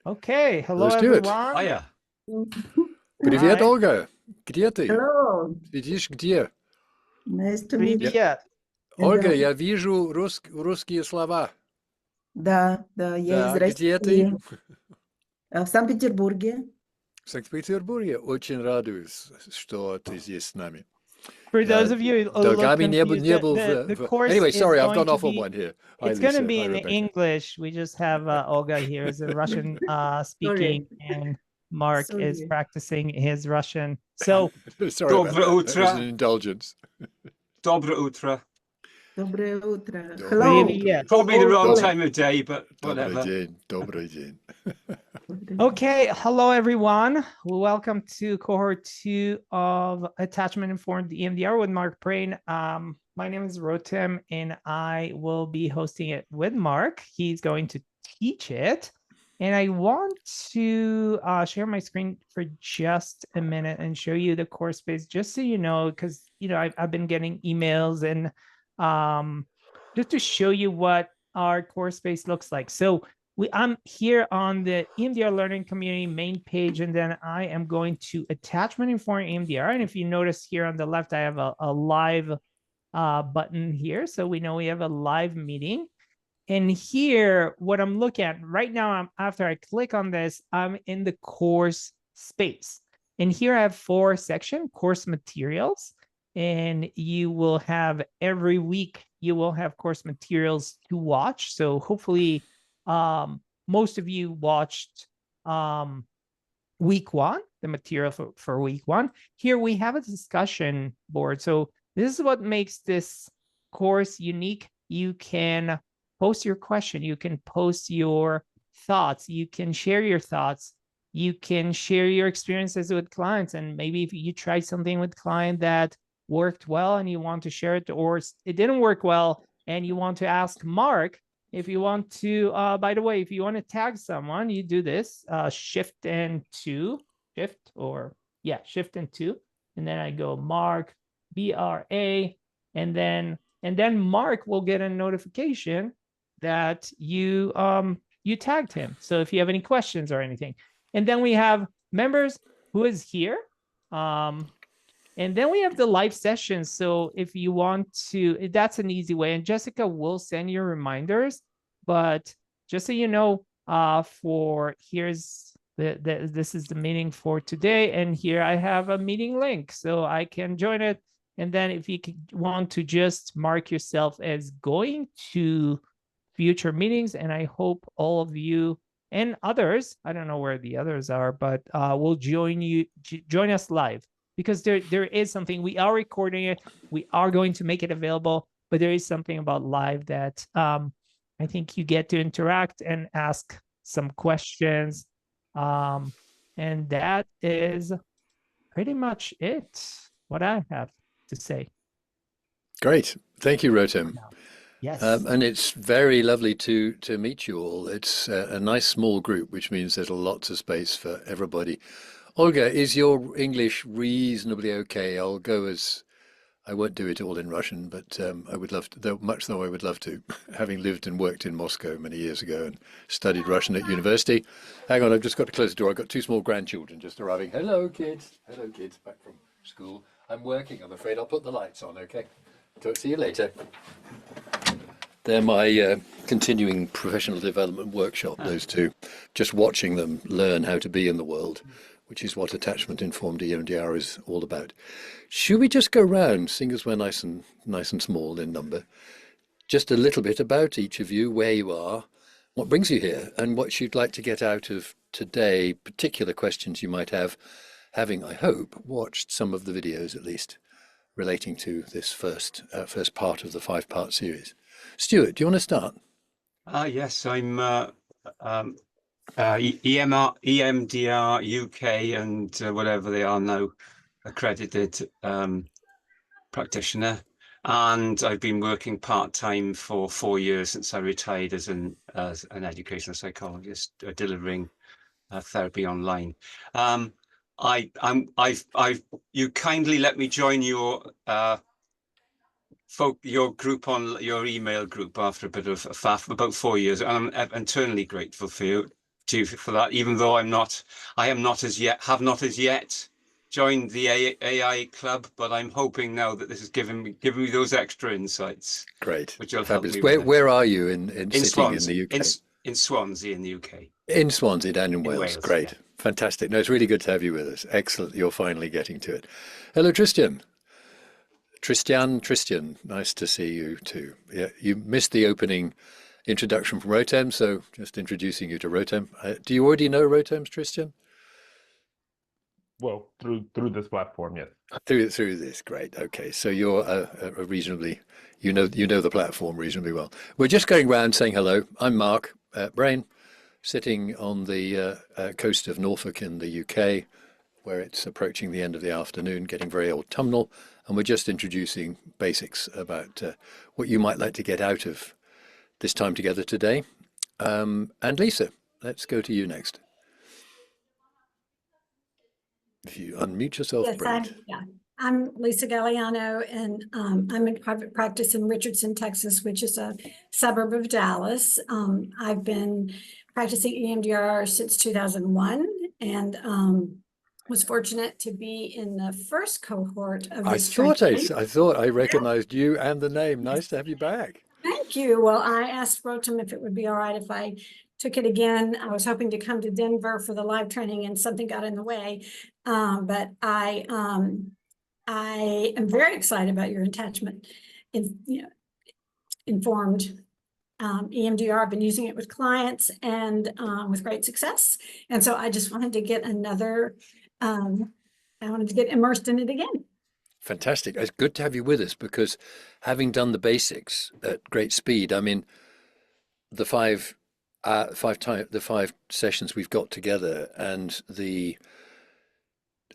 Okay, hello Let's do it. everyone. Hiya. Привет, Hi. Olga. Где ты? Hello, Сидишь где? nice to meet you. Привет. Ольга, я вижу русские слова. Да, я из Да, где ты? России, в Санкт-Петербурге. В Санкт-Петербурге. Очень радуюсь, что ты здесь с нами. For those of you a little Долгами не был confused, the course Anyway, sorry, is I've going gone to off on be, one here. Hi, it's going to Lisa. be Hi, in Rebecca. English. We just have Olga here as a Russian speaking, and Mark is Sorry. practicing his Russian. So, Sorry about Доброе that. That was утро. an indulgence. Доброе утро. Доброе утро. Доброе Hello. Привет. Probably the wrong Добрый. time of day, but Добрый whatever. день. Добрый день. Okay, hello everyone. Welcome to cohort 2 of Attachment Informed EMDR with Mark Prain. My name is Rotem and I will be hosting it with Mark. He's going to teach it. And I want to share my screen for just a minute and show you the course page, just so you know, because I've been getting emails and just to show you what our course space looks like. So I'm here on the EMDR Learning Community main page, and then I am going to Attachment Informed EMDR. And if you notice here on the left, I have a live button here. So we know we have a live meeting. And here, what I'm looking at right now, after I click on this, I'm in the course space. And here I have 4 sections, course materials. And you will have every week, you will have course materials to watch. So hopefully, most of you watched week 1, the material for week 1. Here we have a discussion board. So this is what makes this course unique. You can post your question, you can post your thoughts, you can share your thoughts, you can share your experiences with clients. And maybe if you tried something with client that worked well and you want to share it, or it didn't work well and you want to ask Mark. If you want to, by the way, if you want to tag someone, you do this, shift and 2, shift and 2. And then I go Mark, BRA, and then Mark will get a notification that you tagged him. So if you have any questions or anything. And then we have members who is here. And then we have the live sessions. So if you want to, that's an easy way. And Jessica will send you reminders. But just so you know, this is the meeting for today. And here I have a meeting link, so I can join it. And then if you want to just mark yourself as going to future meetings, and I hope all of you and others, I don't know where the others are, but will join us live. Because there is something, we are recording it, we are going to make it available, but there is something about live that I think you get to interact and ask some questions. And that is pretty much it, what I have to say. Great. Thank you, Rotem. Yes. And it's very lovely to meet you all. It's a nice small group, which means there's lots of space for everybody. Olga, is your English reasonably okay? I'll go as, I won't do it all in Russian, but I would love to, much though I would love to, having lived and worked in Moscow many years ago and studied Russian at university. Hang on, I've just got to close the door. I've got 2 small grandchildren just arriving. Hello, kids. Hello, kids, back from school. I'm working, I'm afraid. I'll put the lights on, okay? See you later. They're my continuing professional development workshop, those 2. Just watching them learn how to be in the world, which is what Attachment Informed EMDR is all about. Should we just go round, seeing as we're nice and small in number, just a little bit about each of you, where you are, what brings you here, and what you'd like to get out of today, particular questions you might have, having, I hope, watched some of the videos at least, relating to this first part of the 5-part series. Stuart, do you want to start? Yes, I'm EMDR UK and whatever they are now, accredited practitioner, and I've been working part-time for 4 years since I retired as an educational psychologist, delivering therapy online. You kindly let me join your group on your email group after a bit of a faff, about 4 years, and I'm eternally grateful for you. for that, even though I have not as yet joined the AI club, but I'm hoping now that this is giving me those extra insights. Great. Which will Fabulous. help me Where are you in sitting Swansea, in the UK? in Swansea in the UK. In Swansea, down in Wales. Wales, Great. yeah. Fantastic. No, it's really good to have you with us. Excellent. You're finally getting to it. Hello, Tristan. Tristan, nice to see you too. Yeah, you missed the opening introduction from Rotem, so just introducing you to Rotem. Do you already know Rotem's, Tristan? Well, through this platform, yes. Through this, great. Okay, so you're a reasonably, you know the platform reasonably well. We're just going around saying hello. I'm Mark Brain, sitting on the coast of Norfolk in the UK, where it's approaching the end of the afternoon, getting very autumnal, and we're just introducing basics about what you might like to get out of this time together today. And Lisa, let's go to you next. If you unmute yourself, Yes, brilliant. I'm Lisa Galliano, and I'm in private practice in Richardson, Texas, which is a suburb of Dallas. I've been practicing EMDR since 2001, and was fortunate to be in the first cohort of this training. I thought I recognized you and the name. Nice to have you back. Thank you. Well, I asked Rotem if it would be all right if I took it again. I was hoping to come to Denver for the live training and something got in the way. But I am very excited about your attachment informed EMDR. I've been using it with clients and with great success. And so I just wanted to get I wanted to get immersed in it again. Fantastic. It's good to have you with us because having done the basics at great speed, I mean, the five sessions we've got together and the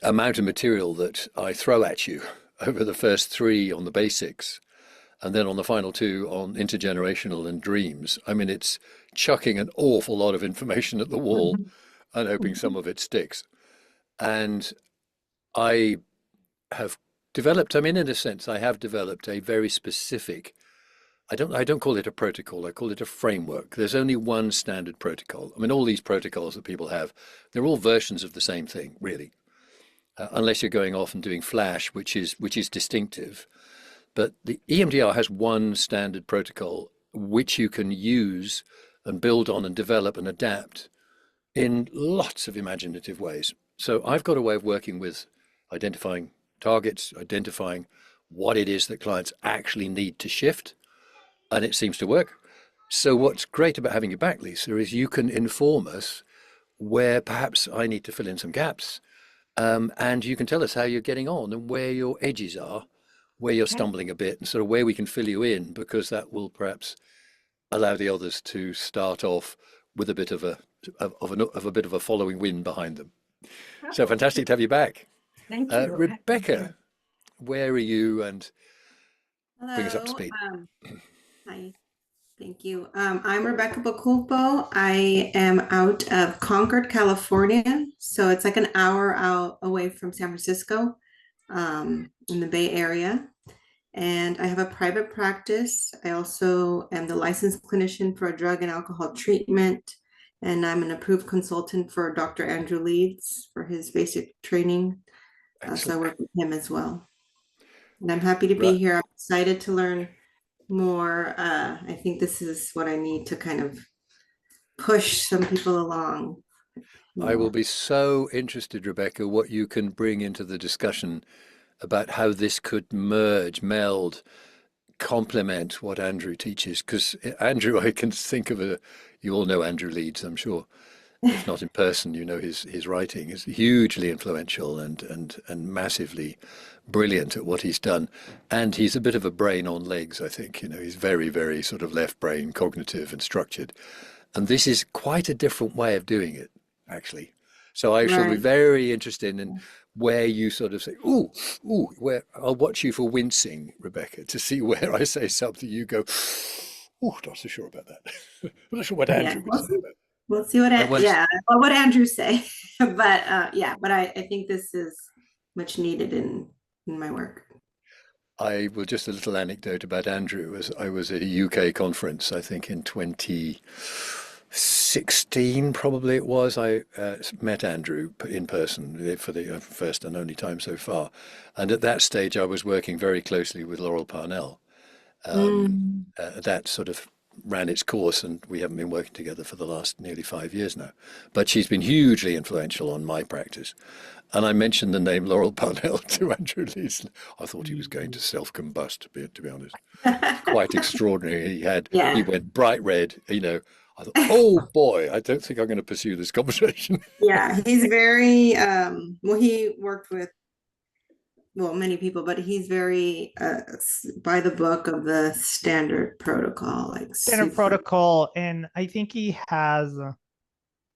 amount of material that I throw at you over the first 3 on the basics and then on the final 2 on intergenerational and dreams. I mean, it's chucking an awful lot of information at the wall and hoping some of it sticks. And I have developed, I mean, in a sense, I have developed a very specific, I don't call it a protocol, I call it a framework. There's only one standard protocol. I mean, all these protocols that people have, they're all versions of the same thing, really. Unless you're going off and doing flash, which is distinctive. But the EMDR has one standard protocol which you can use and build on and develop and adapt in lots of imaginative ways. So I've got a way of working with identifying targets, identifying what it is that clients actually need to shift, and it seems to work. So what's great about having you back, Lisa, is you can inform us where perhaps I need to fill in some gaps, and you can tell us how you're getting on and where your edges are, where you're stumbling a bit, and sort of where we can fill you in, because that will perhaps allow the others to start off with a bit of a following wind behind them. So fantastic to have you back. Thank you. Rebecca, where are you? And bring us up to Hello. speed. Hi, thank you. I'm Rebecca Baculpo. I am out of Concord, California. So it's like an hour out away from San Francisco, in the Bay Area. And I have a private practice. I also am the licensed clinician for drug and alcohol treatment. And I'm an approved consultant for Dr. Andrew Leeds for his basic training. So I work with him as well. And I'm happy to be here. I'm excited to learn more. I think this is what I need to kind of push some people along. I will be so interested, Rebecca, what you can bring into the discussion about how this could merge, meld, complement what Andrew teaches. Because Andrew, I can think of you all know Andrew Leeds, I'm sure. If not in person, you know his writing is hugely influential and massively brilliant at what he's done. And he's a bit of a brain on legs, I think. You know, he's very, very sort of left brain, cognitive and structured. And this is quite a different way of doing it, actually. So I shall be very interested in where you sort of say, ooh, where I'll watch you for wincing, Rebecca, to see where I say something you go, oh, not so sure about that. I'm not sure what Andrew would say about that. We'll see what what Andrew say. But I think this is much needed in my work. I will just a little anecdote about Andrew. As I was at a UK conference, I think in 2014 16 probably it was, I met Andrew in person for the first and only time so far. And at that stage, I was working very closely with Laurel Parnell. That sort of ran its course, and we haven't been working together for the last nearly 5 years now. But she's been hugely influential on my practice. And I mentioned the name Laurel Parnell to Andrew Leeson. I thought he was going to self-combust, to be honest. Quite extraordinary. Yeah. He went bright red, you know. I thought, oh boy, I don't think I'm going to pursue this conversation. Yeah, he's very well, he worked with many people, but he's very by the book of the standard protocol, like Standard super. protocol, and I think he has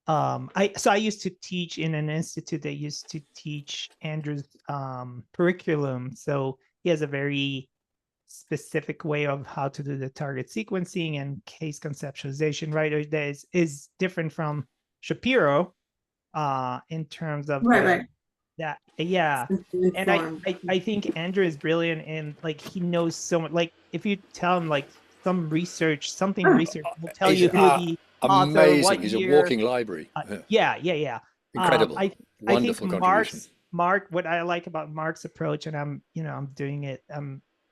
I used to teach in an institute that used to teach Andrew's curriculum, so he has a very specific way of how to do the target sequencing and case conceptualization, right? That is different from Shapiro in terms of Right. that. Yeah. And I think Andrew is brilliant, and like he knows so much. Like if you tell him like some research, research will tell you who the author, amazing. what He's year. a walking library. Yeah. Incredible. I Wonderful think contribution. Mark, what I like about Mark's approach, and I'm doing it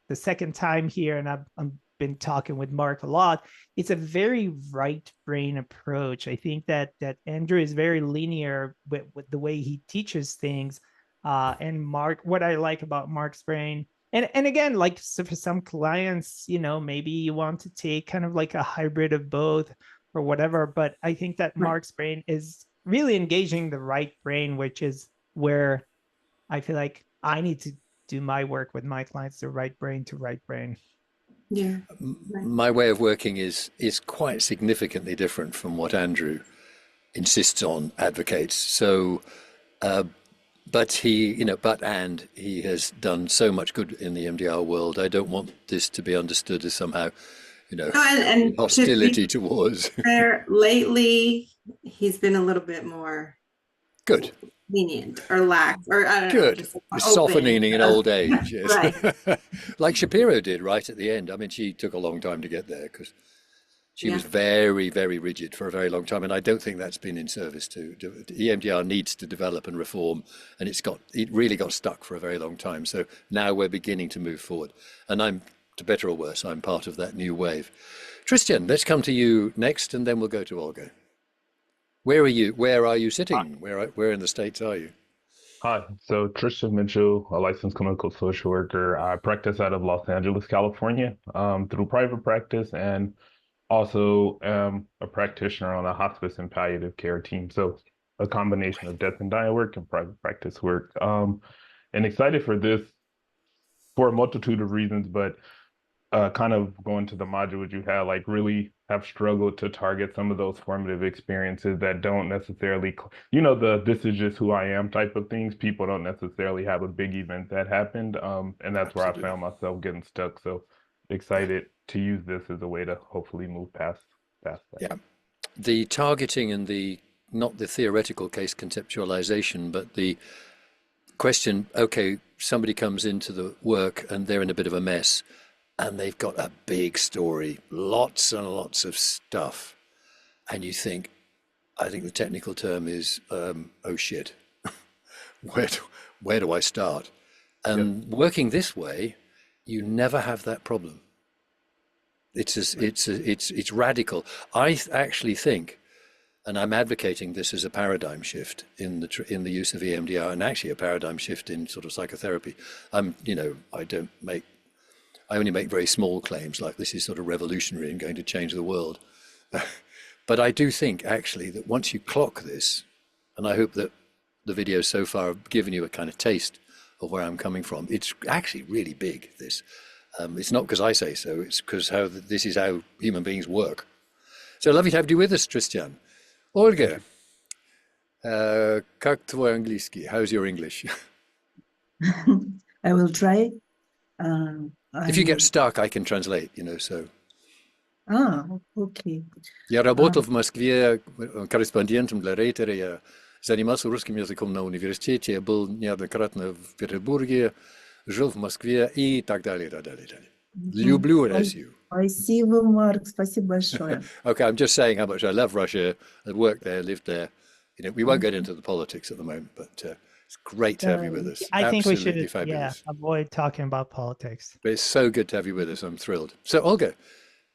the second time here, and I've been talking with Mark a lot. It's a very right brain approach. I think that Andrew is very linear with the way he teaches things. And Mark, what I like about Mark's brain, and again, like so for some clients, maybe you want to take kind of like a hybrid of both or whatever. But I think that Mark's brain is really engaging the right brain, which is where I feel like I need to do my work with my clients, the right brain to right brain. Yeah. My way of working is quite significantly different from what Andrew insists on, advocates. So, but he has done so much good in the EMDR world. I don't want this to be understood as somehow, and hostility towards. Lately, he's been a little bit more good, lenient or lax, or I don't know. Good. Just Softening in old age, yes. Right. Like Shapiro did right at the end. I mean, she took a long time to get there because she was very, very rigid for a very long time. And I don't think that's been in service to EMDR needs to develop and reform. And it really got stuck for a very long time. So now we're beginning to move forward. And I'm, to better or worse, I'm part of that new wave. Tristan, let's come to you next, and then we'll go to Olga. Where are you? Where are you sitting? Where in the States are you? Hi, so Tristan Mitchell, a licensed clinical social worker. I practice out of Los Angeles, California, through private practice, and also am a practitioner on a hospice and palliative care team. So a combination of death and dying work and private practice work. And excited for this for a multitude of reasons, but kind of going to the modules you had, like really have struggled to target some of those formative experiences that don't necessarily, this is just who I am type of things. People don't necessarily have a big event that happened. And that's where I found myself getting stuck. So excited to use this as a way to hopefully move past that. Yeah. The targeting and not the theoretical case conceptualization, but the question, okay, somebody comes into the work and they're in a bit of a mess, and they've got a big story, lots and lots of stuff. And you think, I think the technical term is, oh shit, where do I start? And working this way, you never have that problem. It's radical. I actually think, and I'm advocating this as a paradigm shift in the use of EMDR, and actually a paradigm shift in sort of psychotherapy. I only make very small claims like this is sort of revolutionary and going to change the world. But I do think actually that once you clock this, and I hope that the videos so far have given you a kind of taste of where I'm coming from, it's actually really big, this. It's not because I say so, it's because this is how human beings work. So lovely to have you with us, Tristan. Olga, как твой английский? How's your English? I will try. If you get stuck, I can translate, so. Okay. Я работал в Москве корреспондентом для Рейтера, я занимался русским языком на университете, я был неоднократно в Петербурге, жил в Москве и так далее, и так далее, и так далее. Люблю Россию. Спасибо, Марк, спасибо большое. Okay, I'm just saying how much I love Russia. I worked there, lived there. You know, we won't get into the politics at the moment, but it's great to have you with us. I think we Absolutely should, fabulous. avoid talking about politics. But it's so good to have you with us. I'm thrilled. So, Olga,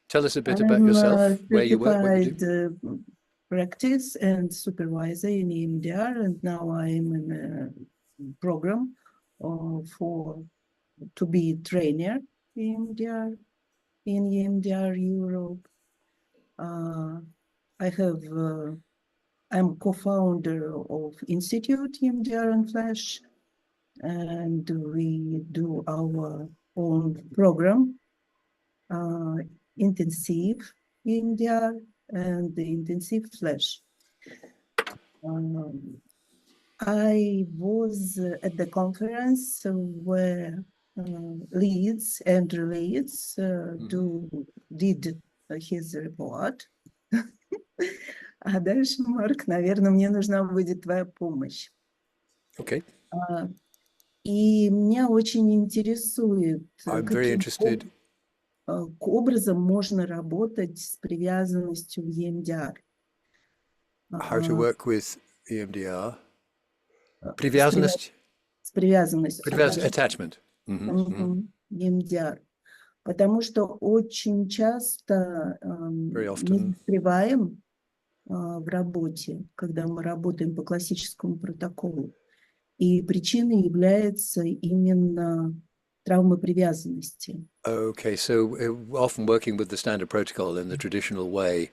tell us a bit about I'm yourself, a where you work, what you do. certified practice and supervisor in EMDR, and now I'm in a program to be trainer in EMDR Europe. I'm co-founder of Institute EMDR and Flash, and we do our own program, intensive EMDR and the intensive Flash. I was at the conference where Andrew Leeds did his report. А дальше, Марк, наверное, мне нужна будет твоя помощь. Okay. И меня очень интересует, I'm very interested. образом можно работать с привязанностью в EMDR. How to work with EMDR. С Привязанность. привязанностью. Attachment. EMDR. Потому что очень часто Very мы often. застреваем в работе, когда мы работаем по классическому протоколу. И причиной является именно травма привязанности. Okay, so often working with the standard protocol in the traditional way.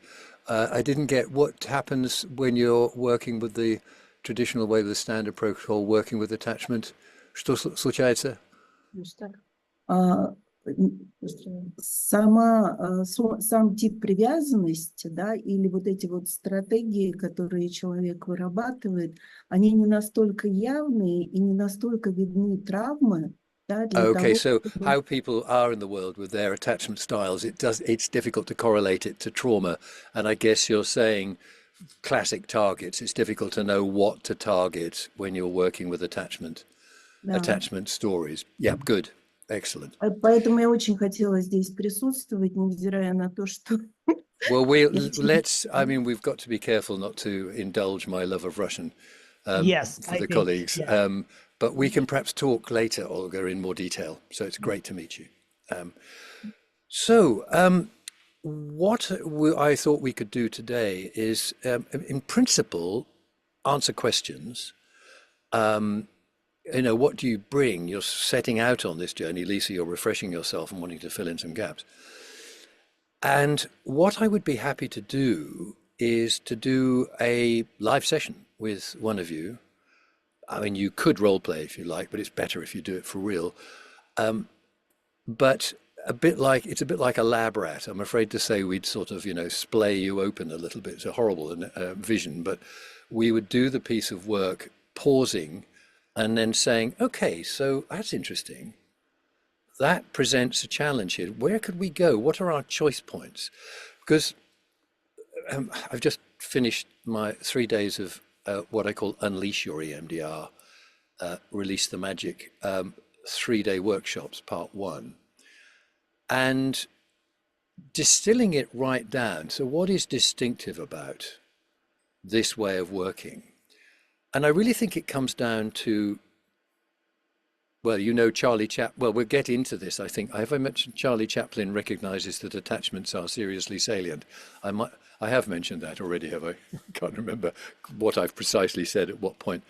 I didn't get what happens when you're working with the traditional way with the standard protocol, working with attachment. Что случается? Сам тип привязанности, да, или вот эти вот стратегии, которые человек вырабатывает, они не настолько явные и не настолько видны травмы. Да, Okay, so how people are in the world with their attachment styles, it's difficult to correlate it to trauma. And I guess you're saying classic targets, it's difficult to know what to target when you're working with attachment stories. Yeah, good. Excellent. Поэтому я очень хотела здесь присутствовать, невзирая на то, что... Well, I mean, we've got to be careful not to indulge my love of Russian for the colleagues. Yes. But we can perhaps talk later, Olga, in more detail. So it's great to meet you. What I thought we could do today is, in principle, answer questions. You know, what do you bring? You're setting out on this journey, Lisa, you're refreshing yourself and wanting to fill in some gaps. And what I would be happy to do is to do a live session with one of you. I mean, you could role play if you like, but it's better if you do it for real. But it's a bit like a lab rat. I'm afraid to say we'd sort of, you know, splay you open a little bit. It's a horrible vision, but we would do the piece of work pausing and then saying, okay, so that's interesting. That presents a challenge here. Where could we go? What are our choice points? Because I've just finished my 3 days of what I call Unleash Your EMDR, Release the Magic, 3-day workshops, part 1. And distilling it right down. So what is distinctive about this way of working? And I really think it comes down to, well, you know, well, we'll get into this, I think. Have I mentioned Charlie Chaplin recognizes that attachments are seriously salient? I have mentioned that already, have I? Can't remember what I've precisely said at what point.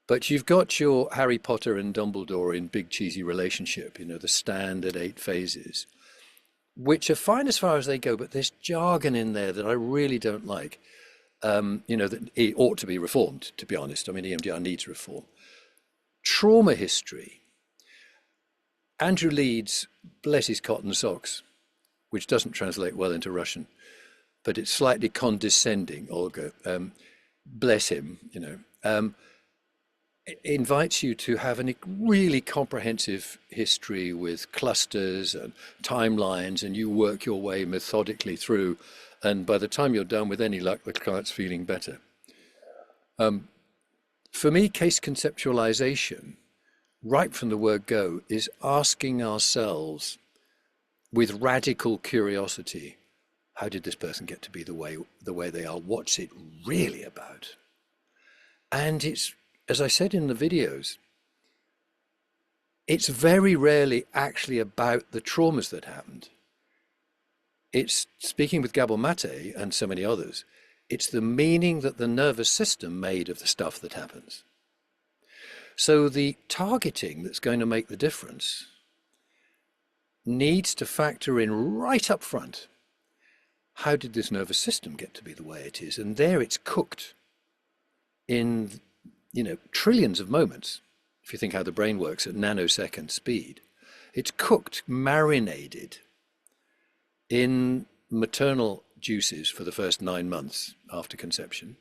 But you've got your Harry Potter and Dumbledore in Big Cheesy Relationship, you know, the standard 8 phases, which are fine as far as they go, but there's jargon in there that I really don't like. You know, that it ought to be reformed, to be honest. I mean, EMDR needs reform. Trauma history. Andrew Leeds, bless his cotton socks, which doesn't translate well into Russian, but it's slightly condescending, Olga, bless him, you know, invites you to have a really comprehensive history with clusters and timelines, and you work your way methodically through. And by the time you're done, with any luck, the client's feeling better. For me, case conceptualization, right from the word go, is asking ourselves, with radical curiosity. How did this person get to be the way they are? What's it really about? And it's, as I said in the videos, it's very rarely actually about the traumas that happened. It's, speaking with Gabor Mate and so many others, it's the meaning that the nervous system made of the stuff that happens. So the targeting that's going to make the difference needs to factor in right up front. How did this nervous system get to be the way it is? And there it's cooked in, trillions of moments. If you think how the brain works at nanosecond speed, it's cooked, marinated in maternal juices for the first 9 months after conception.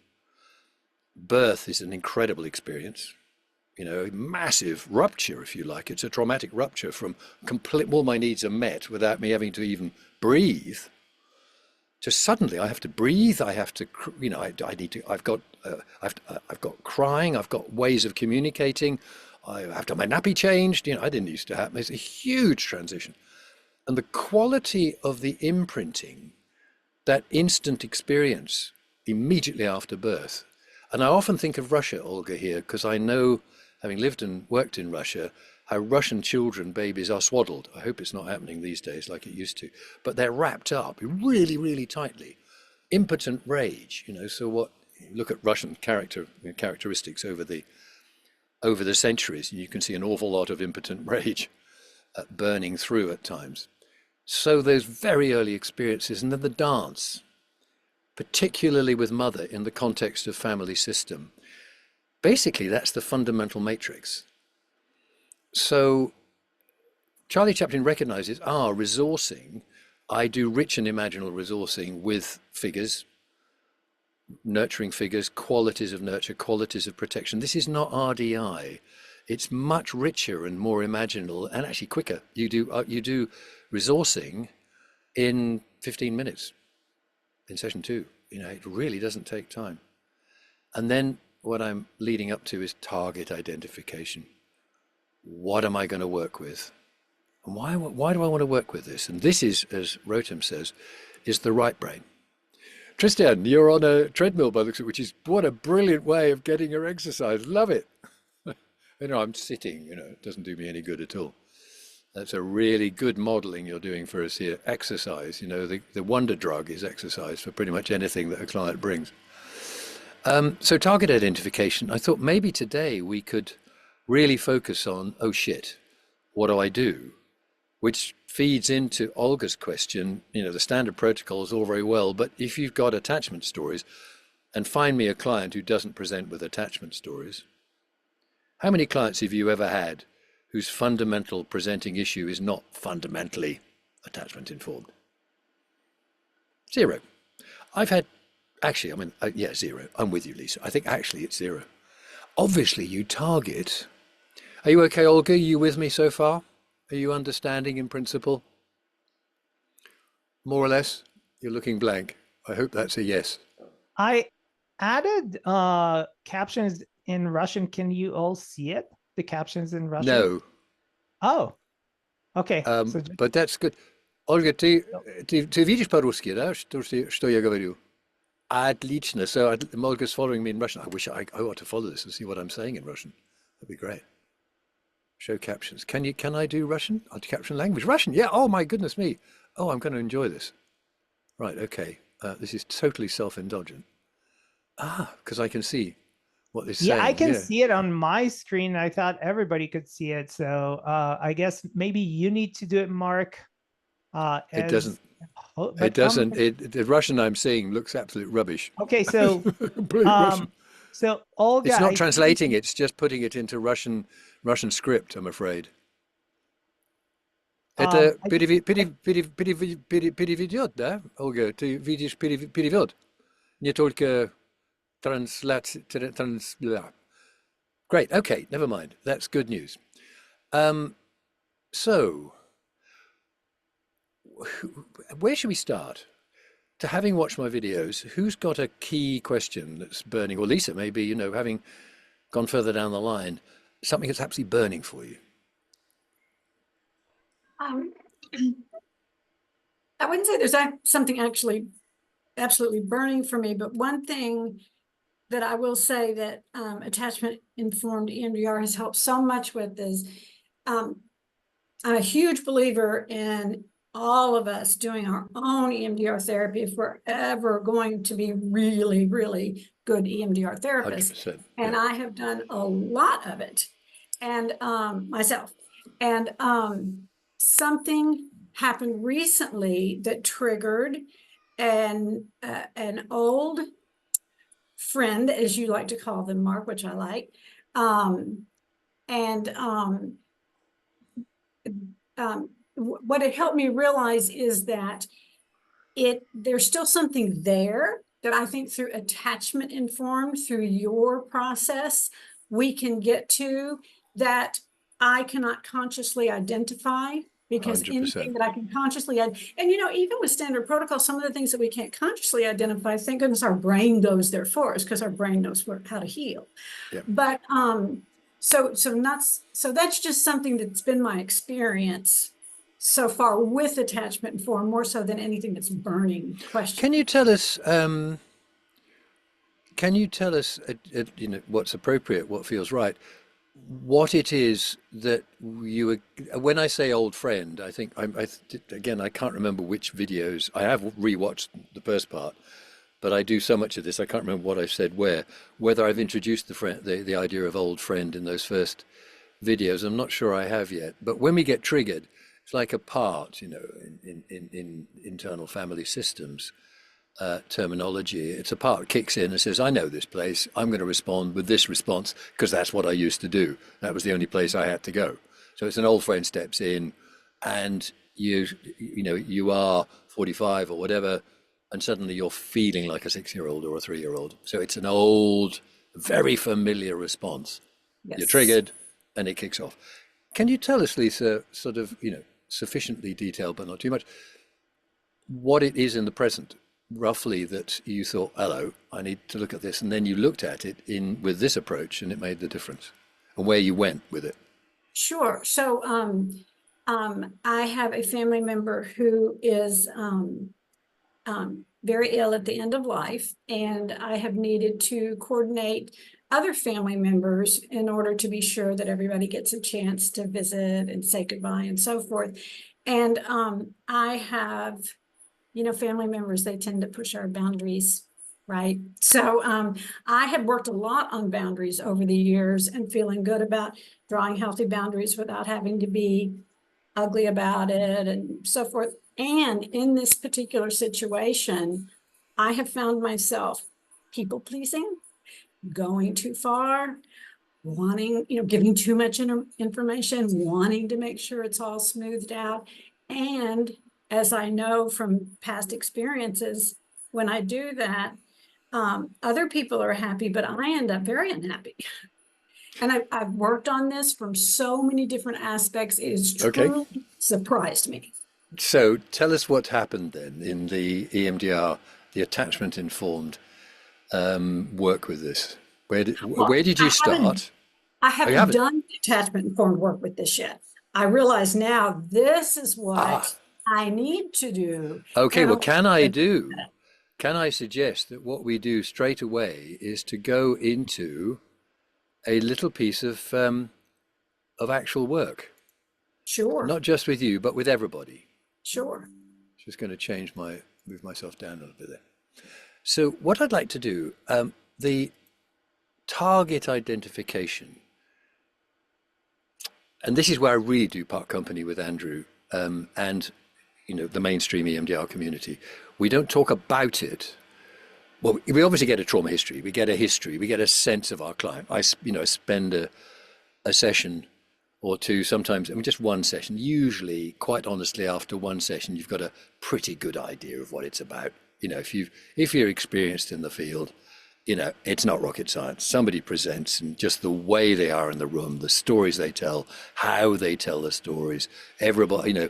Birth is an incredible experience, a massive rupture, if you like. It's a traumatic rupture from all my needs are met without me having to even breathe, to suddenly I have to breathe. I have to, I've got crying. I've got ways of communicating. I have to have my nappy changed. I didn't used to happen. It's a huge transition. And the quality of the imprinting, that instant experience immediately after birth. And I often think of Russia, Olga, here, because I know, having lived and worked in Russia, how Russian children, babies, are swaddled. I hope it's not happening these days like it used to, but they're wrapped up really, really tightly. Impotent rage, so what, look at Russian characteristics over the centuries, and you can see an awful lot of impotent rage burning through at times. So those very early experiences, and then the dance, particularly with mother in the context of family system. Basically, that's the fundamental matrix. So Charlie Chaplin recognizes, resourcing, I do rich and imaginal resourcing with figures, nurturing figures, qualities of nurture, qualities of protection. This is not RDI. It's much richer and more imaginal and actually quicker. You do resourcing in 15 minutes in session 2. It really doesn't take time. And then what I'm leading up to is target identification. What am I going to work with? And why do I want to work with this? And this is, as Rotem says, is the right brain. Tristan, you're on a treadmill by the looks of it, which is, what a brilliant way of getting your exercise. Love it. I'm sitting, it doesn't do me any good at all. That's a really good modeling you're doing for us here. Exercise, the wonder drug is exercise for pretty much anything that a client brings. So target identification, I thought maybe today we could really focus on, oh shit, what do I do? Which feeds into Olga's question, the standard protocol is all very well, but if you've got attachment stories, and find me a client who doesn't present with attachment stories. How many clients have you ever had whose fundamental presenting issue is not fundamentally attachment informed? 0. I've had, actually, yeah, 0. I'm with you, Lisa. I think actually it's 0. Obviously you target. Are you okay, Olga? Are you with me so far? Are you understanding in principle? More or less? You're looking blank. I hope that's a yes. I added captions in Russian. Can you all see it? The captions in Russian? No. Oh, okay. But that's good. Olga, ты видишь по-русски, да, что я говорю? Отлично. So Olga's following me in Russian. I wish I ought to follow this and see what I'm saying in Russian. That'd be great. Show captions. Can I do Russian? I'll caption language. Russian, yeah. Oh my goodness me. Oh, I'm going to enjoy this. Right, okay. This is totally self-indulgent. Because I can see what they're saying. Yeah, I can see it on my screen. I thought everybody could see it. So I guess maybe you need to do it, Mark. It doesn't. It doesn't. The Russian I'm seeing looks absolute rubbish. Okay, so Russian. So Olga, it's not translating. It's just putting it into Russian script, I'm afraid. Это переведет, да, Olga? Ты видишь перевод, не только трансляция. Great. Okay. Never mind. That's good news. So, where should we start? To having watched my videos, who's got a key question that's burning? Or Lisa, maybe, having gone further down the line, something that's absolutely burning for you. I wouldn't say there's something actually absolutely burning for me, but one thing that I will say that attachment informed EMDR has helped so much with is I'm a huge believer in all of us doing our own EMDR therapy if we're ever going to be really, really good EMDR therapists. 100%. And Yeah. I have done a lot of it, and myself. And something happened recently that triggered an old friend, as you like to call them, Mark, which I like. What it helped me realize is that there's still something there that I think through attachment informed, through your process, we can get to that I cannot consciously identify, because 100%. anything that I can consciously, and even with standard protocol, some of the things that we can't consciously identify, thank goodness our brain goes there for us, because our brain knows how to heal. Yep. But so that's just something that's been my experience so far with attachment informed, more so than anything that's burning question. Can you tell us what's appropriate, what feels right, what it is that you, when I say old friend, I think again, I can't remember which videos. I have rewatched the first part, but I do so much of this, I can't remember what I've said whether I've introduced the idea of old friend in those first videos. I'm not sure I have yet, but when we get triggered, it's like a part, in internal family systems terminology. It's a part kicks in and says, I know this place. I'm going to respond with this response because that's what I used to do. That was the only place I had to go. So it's an old friend steps in, and you are 45 or whatever, and suddenly you're feeling like a 6-year-old or a 3-year-old. So it's an old, very familiar response. Yes. You're triggered and it kicks off. Can you tell us, Lisa, sort of, sufficiently detailed, but not too much, what it is in the present, roughly, that you thought, hello, I need to look at this, and then you looked at it with this approach and it made the difference, and where you went with it? Sure. So I have a family member who is very ill at the end of life, and I have needed to coordinate other family members in order to be sure that everybody gets a chance to visit and say goodbye and so forth. And I have, family members, they tend to push our boundaries, right? So I have worked a lot on boundaries over the years and feeling good about drawing healthy boundaries without having to be ugly about it and so forth. And in this particular situation, I have found myself people pleasing, going too far, wanting, giving too much information, wanting to make sure it's all smoothed out. And as I know from past experiences, when I do that, other people are happy, but I end up very unhappy. And I've worked on this from so many different aspects. It has truly surprised me. So tell us what happened then in the EMDR, the attachment informed work with this. Where did you start? I haven't done attachment informed work with this yet. I realize now this is what I need to do. Okay, well, can I suggest that what we do straight away is to go into a little piece of actual work? Sure. Not just with you, but with everybody. Sure. Just going to move myself down a little bit there. So what I'd like to do, the target identification, and this is where I really do part company with Andrew and the mainstream EMDR community. We don't talk about it. Well, we obviously get a trauma history, we get a history, we get a sense of our client. I spend a session or two, sometimes, just one session. Usually, quite honestly, after one session, you've got a pretty good idea of what it's about. If you're experienced in the field, it's not rocket science. Somebody presents, and just the way they are in the room, the stories they tell, how they tell the stories. Everybody,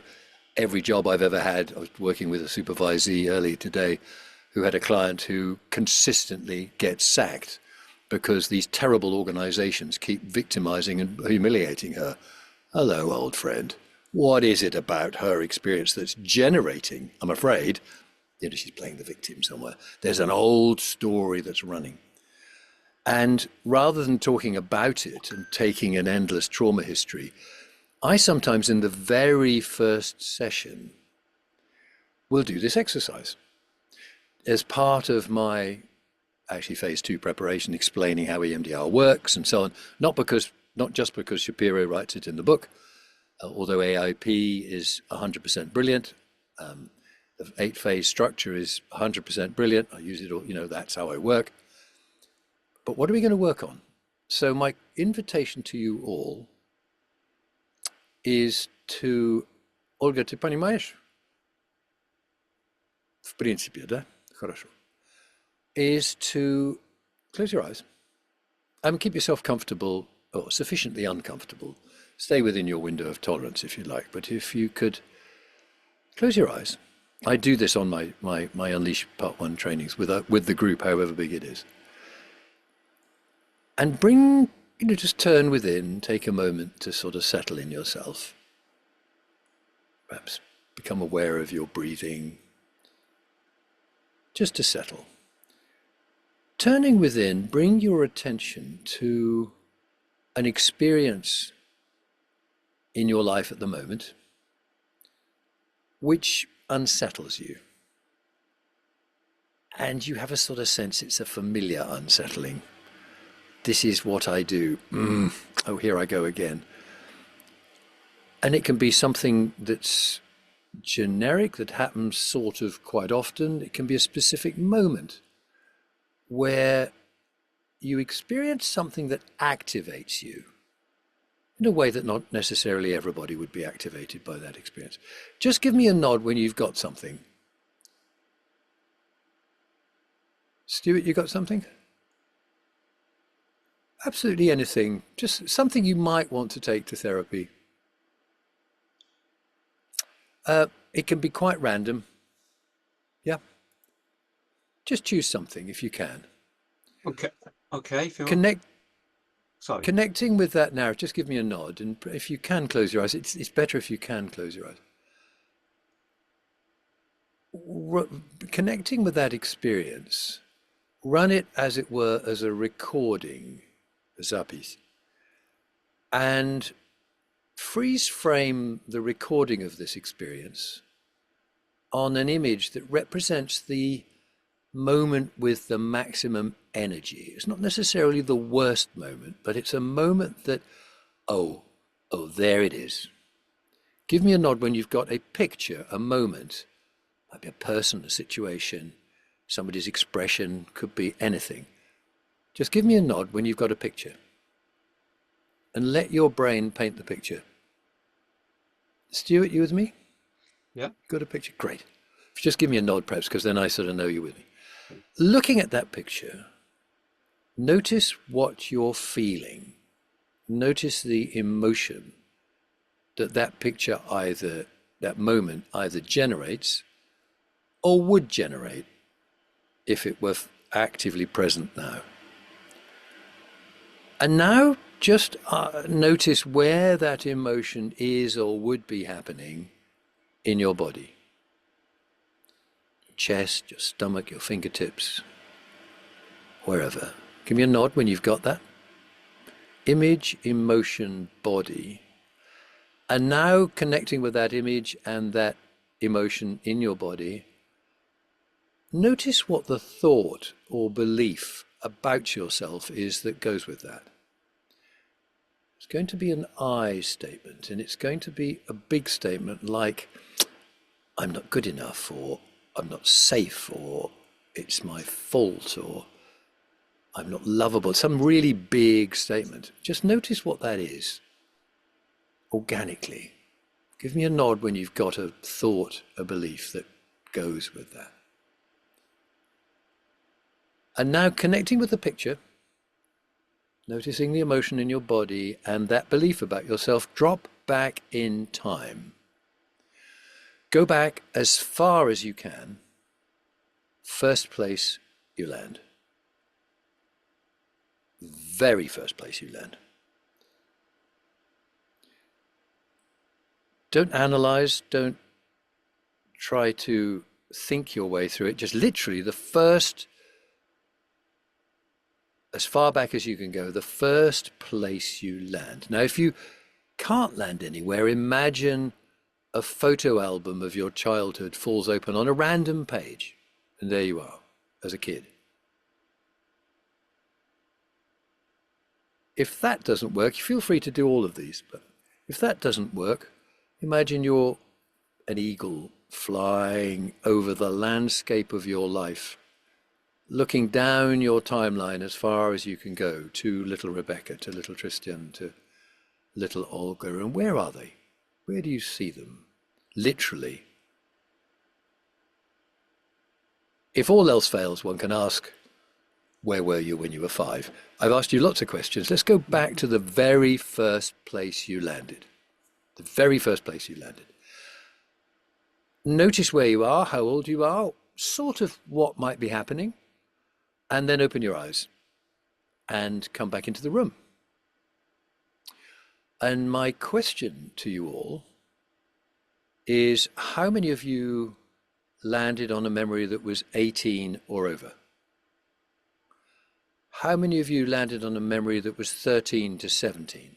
every job I've ever had, I was working with a supervisee earlier today who had a client who consistently gets sacked because these terrible organizations keep victimizing and humiliating her. Hello, old friend. What is it about her experience that's generating, I'm afraid, she's playing the victim somewhere. There's an old story that's running. And rather than talking about it and taking an endless trauma history, I sometimes in the very first session will do this exercise as part of my actually phase 2 preparation, explaining how EMDR works and so on. Not just because Shapiro writes it in the book, although AIP is 100% brilliant. The 8-phase structure is 100% brilliant. I use it all, that's how I work. But what are we going to work on? So my invitation to you all is to... Olga, ты понимаешь? В принципе, да? Хорошо. Is to close your eyes and keep yourself comfortable or sufficiently uncomfortable. Stay within your window of tolerance if you like, but if you could close your eyes. I do this on my Unleash Part 1 trainings with the group, however big it is. And bring, just turn within, take a moment to sort of settle in yourself. Perhaps become aware of your breathing, just to settle. Turning within, bring your attention to an experience in your life at the moment which unsettles you. And you have a sort of sense it's a familiar unsettling. This is what I do. Oh, here I go again. And it can be something that's generic, that happens sort of quite often. It can be a specific moment where you experience something that activates you in a way that not necessarily everybody would be activated by that experience. Just give me a nod when you've got something. Stuart, you got something? Absolutely anything, just something you might want to take to therapy. It can be quite random. Yeah. Just choose something if you can. Okay. Connecting with that narrative, just give me a nod, and if you can close your eyes, it's better if you can close your eyes. Connecting with that experience, run it as it were as a recording, a zapis, and freeze frame the recording of this experience on an image that represents the moment with the maximum energy. It's not necessarily the worst moment, but it's a moment that, oh, there it is. Give me a nod when you've got a picture, a moment. Might be a person, a situation, somebody's expression, could be anything. Just give me a nod when you've got a picture. And let your brain paint the picture. Stuart, you with me? Yeah. Got a picture? Great. Just give me a nod perhaps, because then I sort of know you're with me. Looking at that picture, notice what you're feeling. Notice the emotion that picture that moment either generates or would generate if it were actively present now. And now just notice where that emotion is or would be happening in your body. Chest, your stomach, your fingertips, wherever. Give me a nod when you've got that. Image, emotion, body. And now connecting with that image and that emotion in your body, notice what the thought or belief about yourself is that goes with that. It's going to be an I statement, and it's going to be a big statement like, I'm not good enough, or I'm not safe, or it's my fault, or I'm not lovable. Some really big statement. Just notice what that is organically. Give me a nod when you've got a thought, a belief that goes with that. And now connecting with the picture, noticing the emotion in your body and that belief about yourself, drop back in time. Go back as far as you can. First place you land. Very first place you land. Don't analyze, don't try to think your way through it. Just literally the first, as far back as you can go, the first place you land. Now, if you can't land anywhere, imagine a photo album of your childhood falls open on a random page, and there you are as a kid. If that doesn't work, feel free to do all of these, but if that doesn't work, imagine you're an eagle flying over the landscape of your life, looking down your timeline as far as you can go to little Rebecca, to little Tristan, to little Olga. And where are they? Where do you see them? Literally. If all else fails, one can ask, where were you when you were 5? I've asked you lots of questions. Let's go back to the very first place you landed. The very first place you landed. Notice where you are, how old you are, sort of what might be happening, and then open your eyes and come back into the room. And my question to you all is, how many of you landed on a memory that was 18 or over? How many of you landed on a memory that was 13 to 17?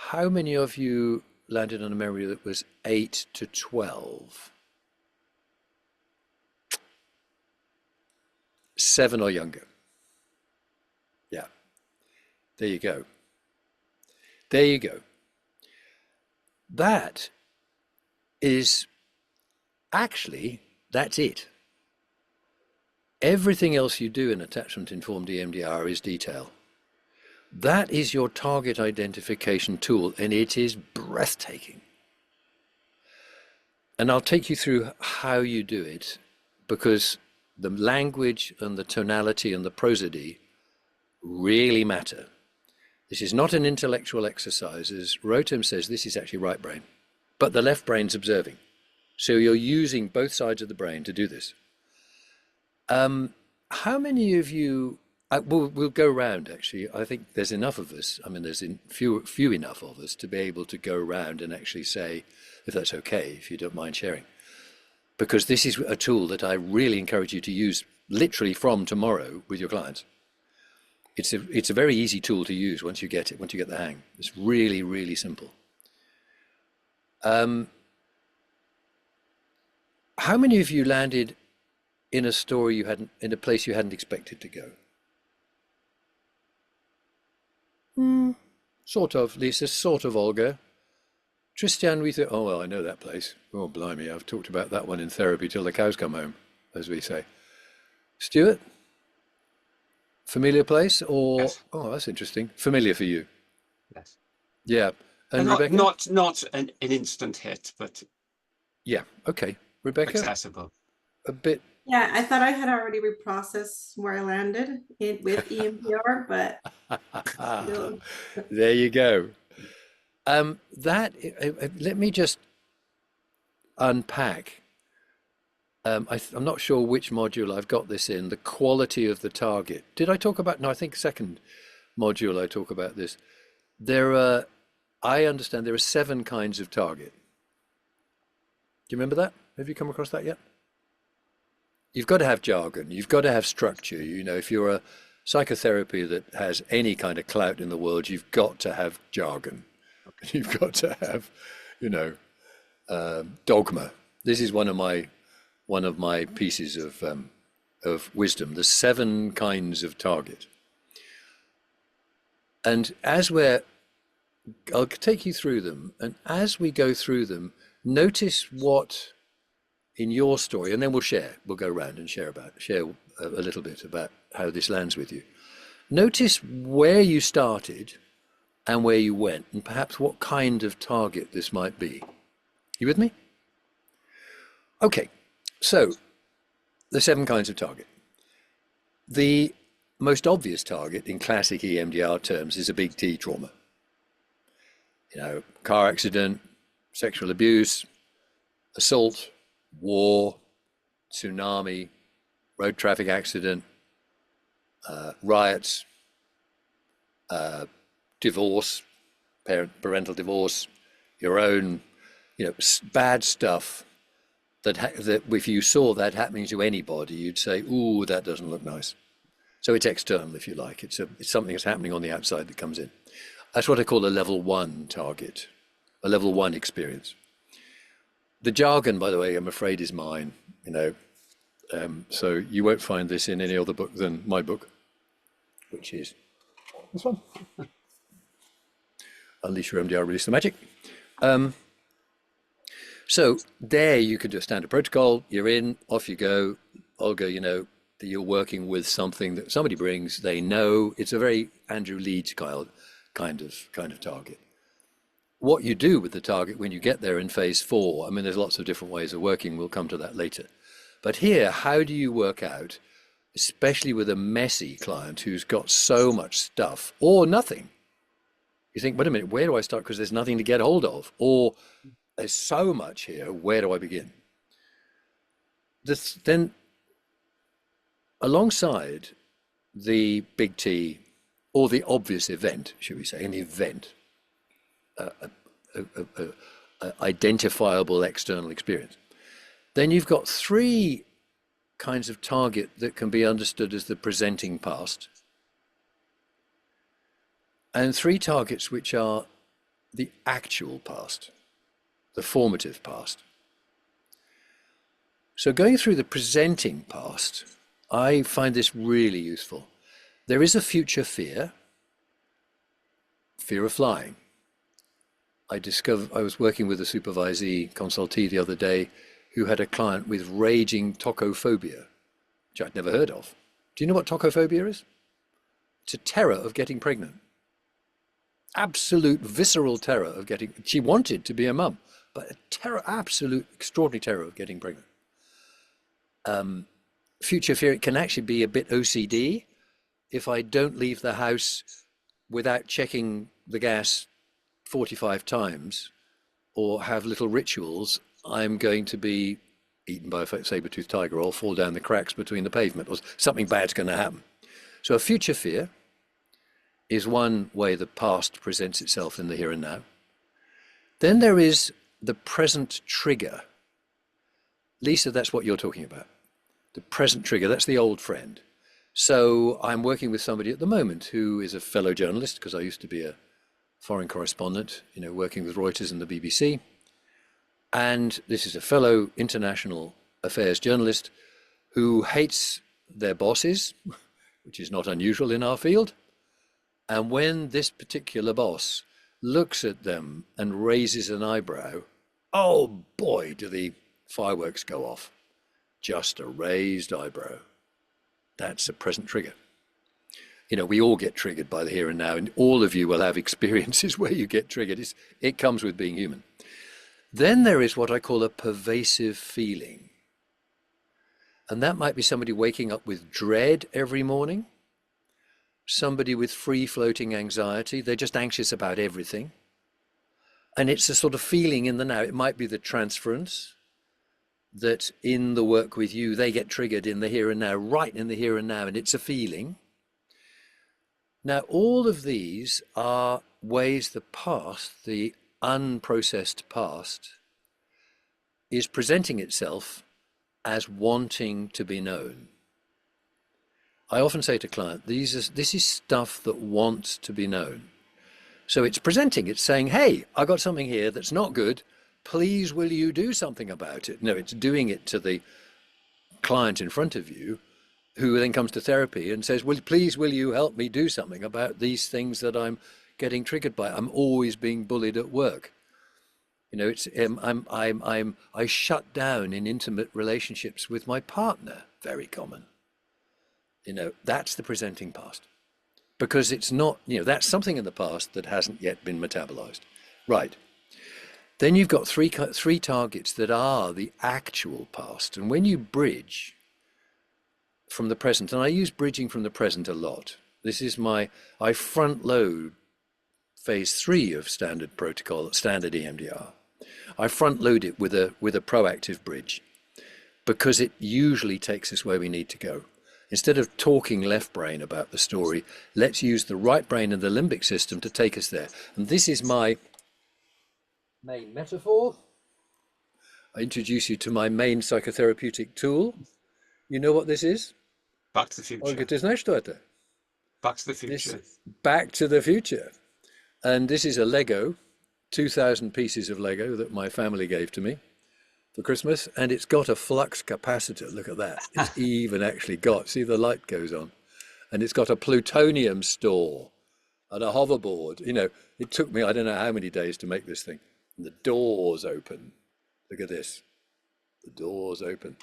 How many of you landed on a memory that was 8 to 12? 7 or younger? Yeah, there you go. There you go. That is actually, that's it. Everything else you do in attachment-informed EMDR is detail. That is your target identification tool, and it is breathtaking. And I'll take you through how you do it, because the language and the tonality and the prosody really matter. This is not an intellectual exercise. As Rotem says, this is actually right brain, but the left brain's observing. So you're using both sides of the brain to do this. How many of you, we'll go around actually. I think there's enough of us. I mean, there's few enough of us to be able to go around and actually say, if that's okay, if you don't mind sharing. Because this is a tool that I really encourage you to use literally from tomorrow with your clients. It's a very easy tool to use once you get it, once you get the hang. It's really, really simple. How many of you landed in a story you hadn't, in a place you hadn't expected to go? Sort of, Lisa, sort of, Olga. Tristan, we thought, oh, well, I know that place. Oh, blimey, I've talked about that one in therapy till the cows come home, as we say. Stuart? Familiar place or, Yes. Oh, that's interesting. Familiar for you? Yes. Yeah. And Not, Rebecca? not an instant hit, but Yeah, okay. Rebecca? accessible. A bit. Yeah, I thought I had already reprocessed where I landed with EMDR, but no. There you go. Let me just unpack. I'm not sure which module I've got this in, the quality of the target. Did I talk about, no, I think second module I talk about this. I understand there are 7 kinds of target. Do you remember that? Have you come across that yet? You've got to have jargon, you've got to have structure. You know, if you're a psychotherapy that has any kind of clout in the world, you've got to have jargon. You've got to have, you know, dogma. This is one of my pieces of wisdom, the 7 kinds of target. And I'll take you through them, and as we go through them, notice what in your story, and then we'll go around and share a little bit about how this lands with you. Notice where you started and where you went, and perhaps what kind of target this might be. You with me? Okay, so the 7 kinds of target. The most obvious target in classic EMDR terms is a big T trauma. You know, car accident, sexual abuse, assault, war, tsunami, road traffic accident, riots, divorce, parental divorce, your own, bad stuff that if you saw that happening to anybody, you'd say, ooh, that doesn't look nice. So it's external, if you like. It's something that's happening on the outside that comes in. That's what I call a level 1 target, a level 1 experience. The jargon, by the way, I'm afraid is mine, so you won't find this in any other book than my book, which is this one. Unleash Your EMDR, Release the Magic. So there you can do a standard protocol. You're in, off you go. Olga, that you're working with something that somebody brings. They know it's a very Andrew Leeds kind of target. What you do with the target when you get there in phase 4, there's lots of different ways of working. We'll come to that later. But here, how do you work out, especially with a messy client who's got so much stuff or nothing? You think, wait a minute, where do I start? Because there's nothing to get hold of. Or there's so much here, where do I begin? Then, alongside the big T, or the obvious event, should we say, an event, identifiable external experience, then you've got 3 kinds of target that can be understood as the presenting past, and 3 targets which are the actual past, the formative past. So going through the presenting past, I find this really useful. There is a future fear of flying. I was working with a supervisee consultee the other day who had a client with raging tocophobia, which I'd never heard of. Do you know what tocophobia is? It's a terror of getting pregnant. Absolute visceral terror of getting, she wanted to be a mum, but a terror, absolute extraordinary terror of getting pregnant. Future fear, it can actually be a bit OCD. If I don't leave the house without checking the gas 45 times or have little rituals, I'm going to be eaten by a saber-toothed tiger or fall down the cracks between the pavement, or something bad's going to happen. So a future fear is one way the past presents itself in the here and now. Then there is the present trigger. Lisa, that's what you're talking about. The present trigger, that's the old friend. So I'm working with somebody at the moment who is a fellow journalist, because I used to be a foreign correspondent, working with Reuters and the BBC. And this is a fellow international affairs journalist who hates their bosses, which is not unusual in our field. And when this particular boss looks at them and raises an eyebrow, oh boy, do the fireworks go off. Just a raised eyebrow. That's a present trigger. We all get triggered by the here and now, and all of you will have experiences where you get triggered. It comes with being human. Then there is what I call a pervasive feeling. And that might be somebody waking up with dread every morning, somebody with free-floating anxiety. They're just anxious about everything. And it's a sort of feeling in the now. It might be the transference, that in the work with you, they get triggered in the here and now, right in the here and now, and it's a feeling. Now, all of these are ways the past, the unprocessed past, is presenting itself as wanting to be known. I often say to clients, this is stuff that wants to be known. So it's presenting, it's saying, hey, I got something here that's not good. Please, will you do something about it? No, it's doing it to the client in front of you, who then comes to therapy and says, well, please, will you help me do something about these things that I'm getting triggered by? I'm always being bullied at work. I shut down in intimate relationships with my partner, very common. That's the presenting past, because it's not, that's something in the past that hasn't yet been metabolized. Right. Then you've got three targets that are the actual past. And when you bridge from the present, and I use bridging from the present a lot. This is I front load phase 3 of standard protocol, standard EMDR. I front load it with a proactive bridge, because it usually takes us where we need to go. Instead of talking left brain about the story, let's use the right brain and the limbic system to take us there. And this is my main metaphor. I introduce you to my main psychotherapeutic tool. You know what this is? Back to the Future. Olga, znasz to? Back to the Future. Back to the Future. And this is a Lego, 2,000 pieces of Lego that my family gave to me for Christmas. And it's got a flux capacitor. Look at that. It's even actually got, see the light goes on. And it's got a plutonium store and a hoverboard. You know, it took me, I don't know how many days to make this thing. And the doors open. Look at this. The doors open.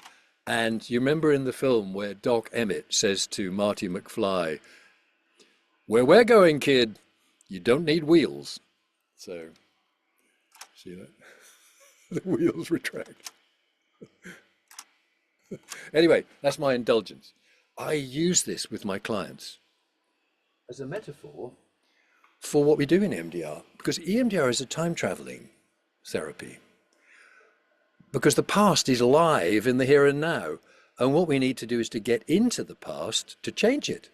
And you remember in the film where Doc Emmett says to Marty McFly, "Where we're going, kid, you don't need wheels." So, see that? The wheels retract. Anyway, that's my indulgence. I use this with my clients as a metaphor for what we do in EMDR, because EMDR is a time-traveling therapy. Because the past is alive in the here and now. And what we need to do is to get into the past to change it.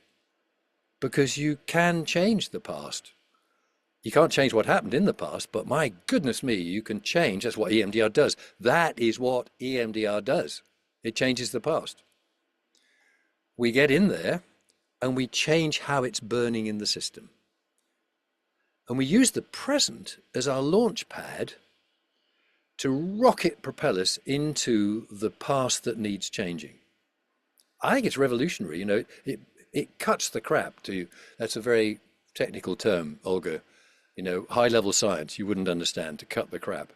Because you can change the past. You can't change what happened in the past, but my goodness me, you can change. That's what EMDR does. That is what EMDR does. It changes the past. We get in there and we change how it's burning in the system. And we use the present as our launch pad to rocket propel us into the past that needs changing. I think it's revolutionary. You know, it cuts the crap to, that's a very technical term, Olga, you know, high level science, you wouldn't understand, to cut the crap.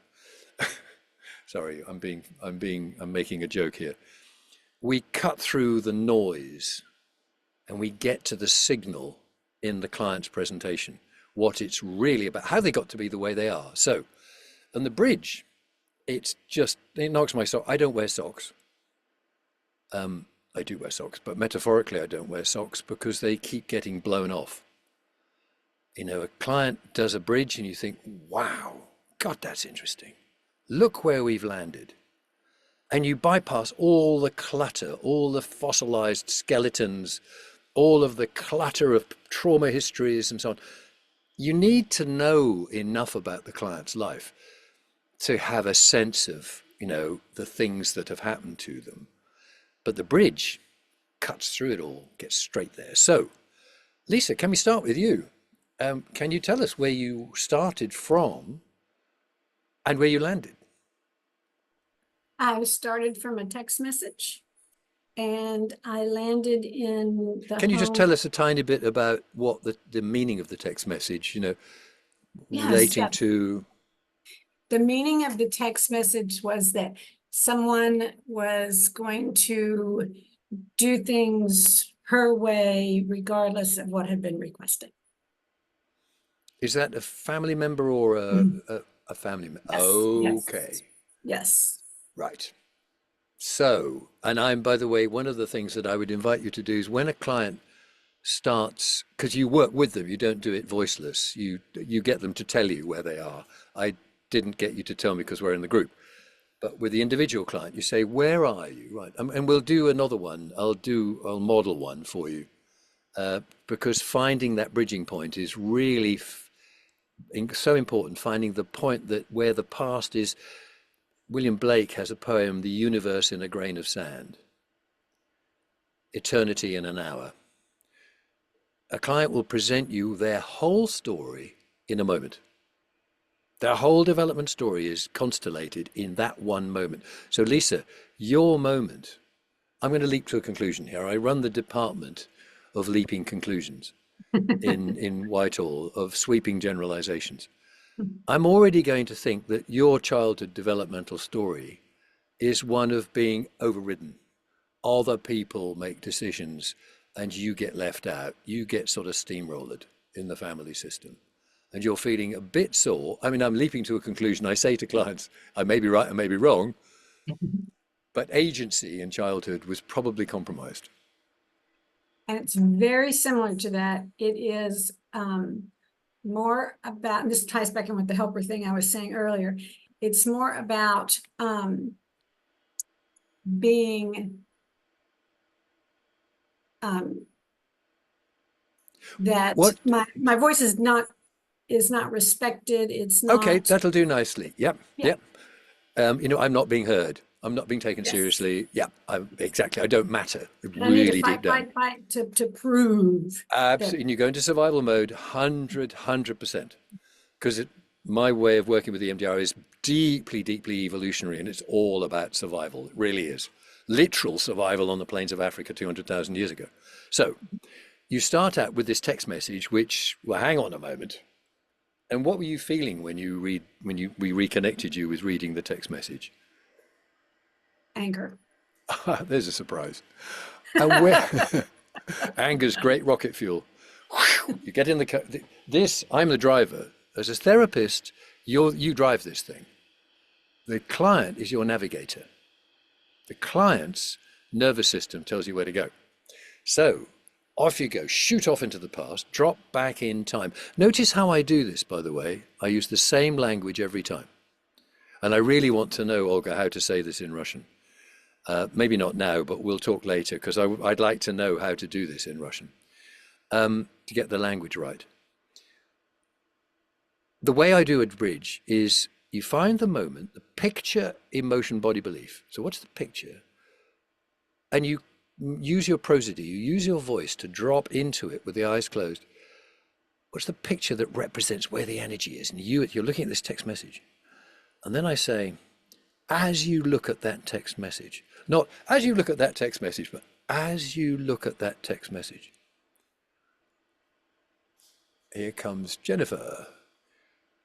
Sorry, I'm making a joke here. We cut through the noise and we get to the signal in the client's presentation, what it's really about, how they got to be the way they are. So, and the bridge, it knocks my sock. I don't wear socks. I do wear socks, but metaphorically I don't wear socks because they keep getting blown off. You know, a client does a bridge and you think, wow, God, that's interesting. Look where we've landed. And you bypass all the clutter, all the fossilized skeletons, all of the clutter of trauma histories and so on. You need to know enough about the client's life to have a sense of, you know, the things that have happened to them. But the bridge cuts through it all, gets straight there. So, Lisa, can we start with you? Can you tell us where you started from and where you landed? I started from a text message and I landed in the Can you just home- tell us a tiny bit about what the meaning of the text message, you know, Yes, relating yes. to... The meaning of the text message was that someone was going to do things her way, regardless of what had been requested. Is that a family member or a family member? Yes, Okay, yes. Yes. right. So, and I'm, by the way, one of the things that I would invite you to do is when a client starts, because you work with them, you don't do it voiceless, you get them to tell you where they are. I didn't get you to tell me because we're in the group. But with the individual client, you say, where are you? Right. And we'll do another one. I'll model one for you. Because finding that bridging point is really so important. Finding the point that where the past is. William Blake has a poem, "The Universe in a Grain of Sand." Eternity in an hour. A client will present you their whole story in a moment. Their whole development story is constellated in that one moment. So Lisa, your moment, I'm going to leap to a conclusion here. I run the department of leaping conclusions in Whitehall, of sweeping generalizations. I'm already going to think that your childhood developmental story is one of being overridden. Other people make decisions and you get left out. You get sort of steamrolled in the family system. And you're feeling a bit sore. I mean, I'm leaping to a conclusion. I say to clients, I may be right, I may be wrong, but agency in childhood was probably compromised. And it's very similar to that. It is more about, and this ties back in with the helper thing I was saying earlier. It's more about being that What? my voice is not is not respected. It's not. Okay, that'll do nicely. Yep, Yeah. yep. I'm not being heard. I'm not being taken Yes. seriously. Yeah, exactly. I don't matter. And I need Really to deep down. fight to prove. Absolutely. And you go into survival mode 100%. Because my way of working with EMDR is deeply, deeply evolutionary, and it's all about survival. It really is. Literal survival on the plains of Africa 200,000 years ago. So you start out with this text message, which, well, hang on a moment. And what were you feeling when we reconnected you with reading the text message? Anger. There's a surprise. And where anger's great rocket fuel. You get in the car. I'm the driver. As a therapist, you drive this thing. The client is your navigator. The client's nervous system tells you where to go. So off you go, shoot off into the past, drop back in time. Notice how I do this, by the way. I use the same language every time. And I really want to know, Olga, how to say this in Russian. Maybe not now, but we'll talk later, because I'd like to know how to do this in Russian to get the language right. The way I do a bridge is you find the moment, the picture, emotion, body, belief. So what's the picture? And you use your prosody, you use your voice to drop into it with the eyes closed. What's the picture that represents where the energy is? And you're looking at this text message. And then I say, as you look at that text message, not as you look at that text message, but as you look at that text message. Here comes Jennifer.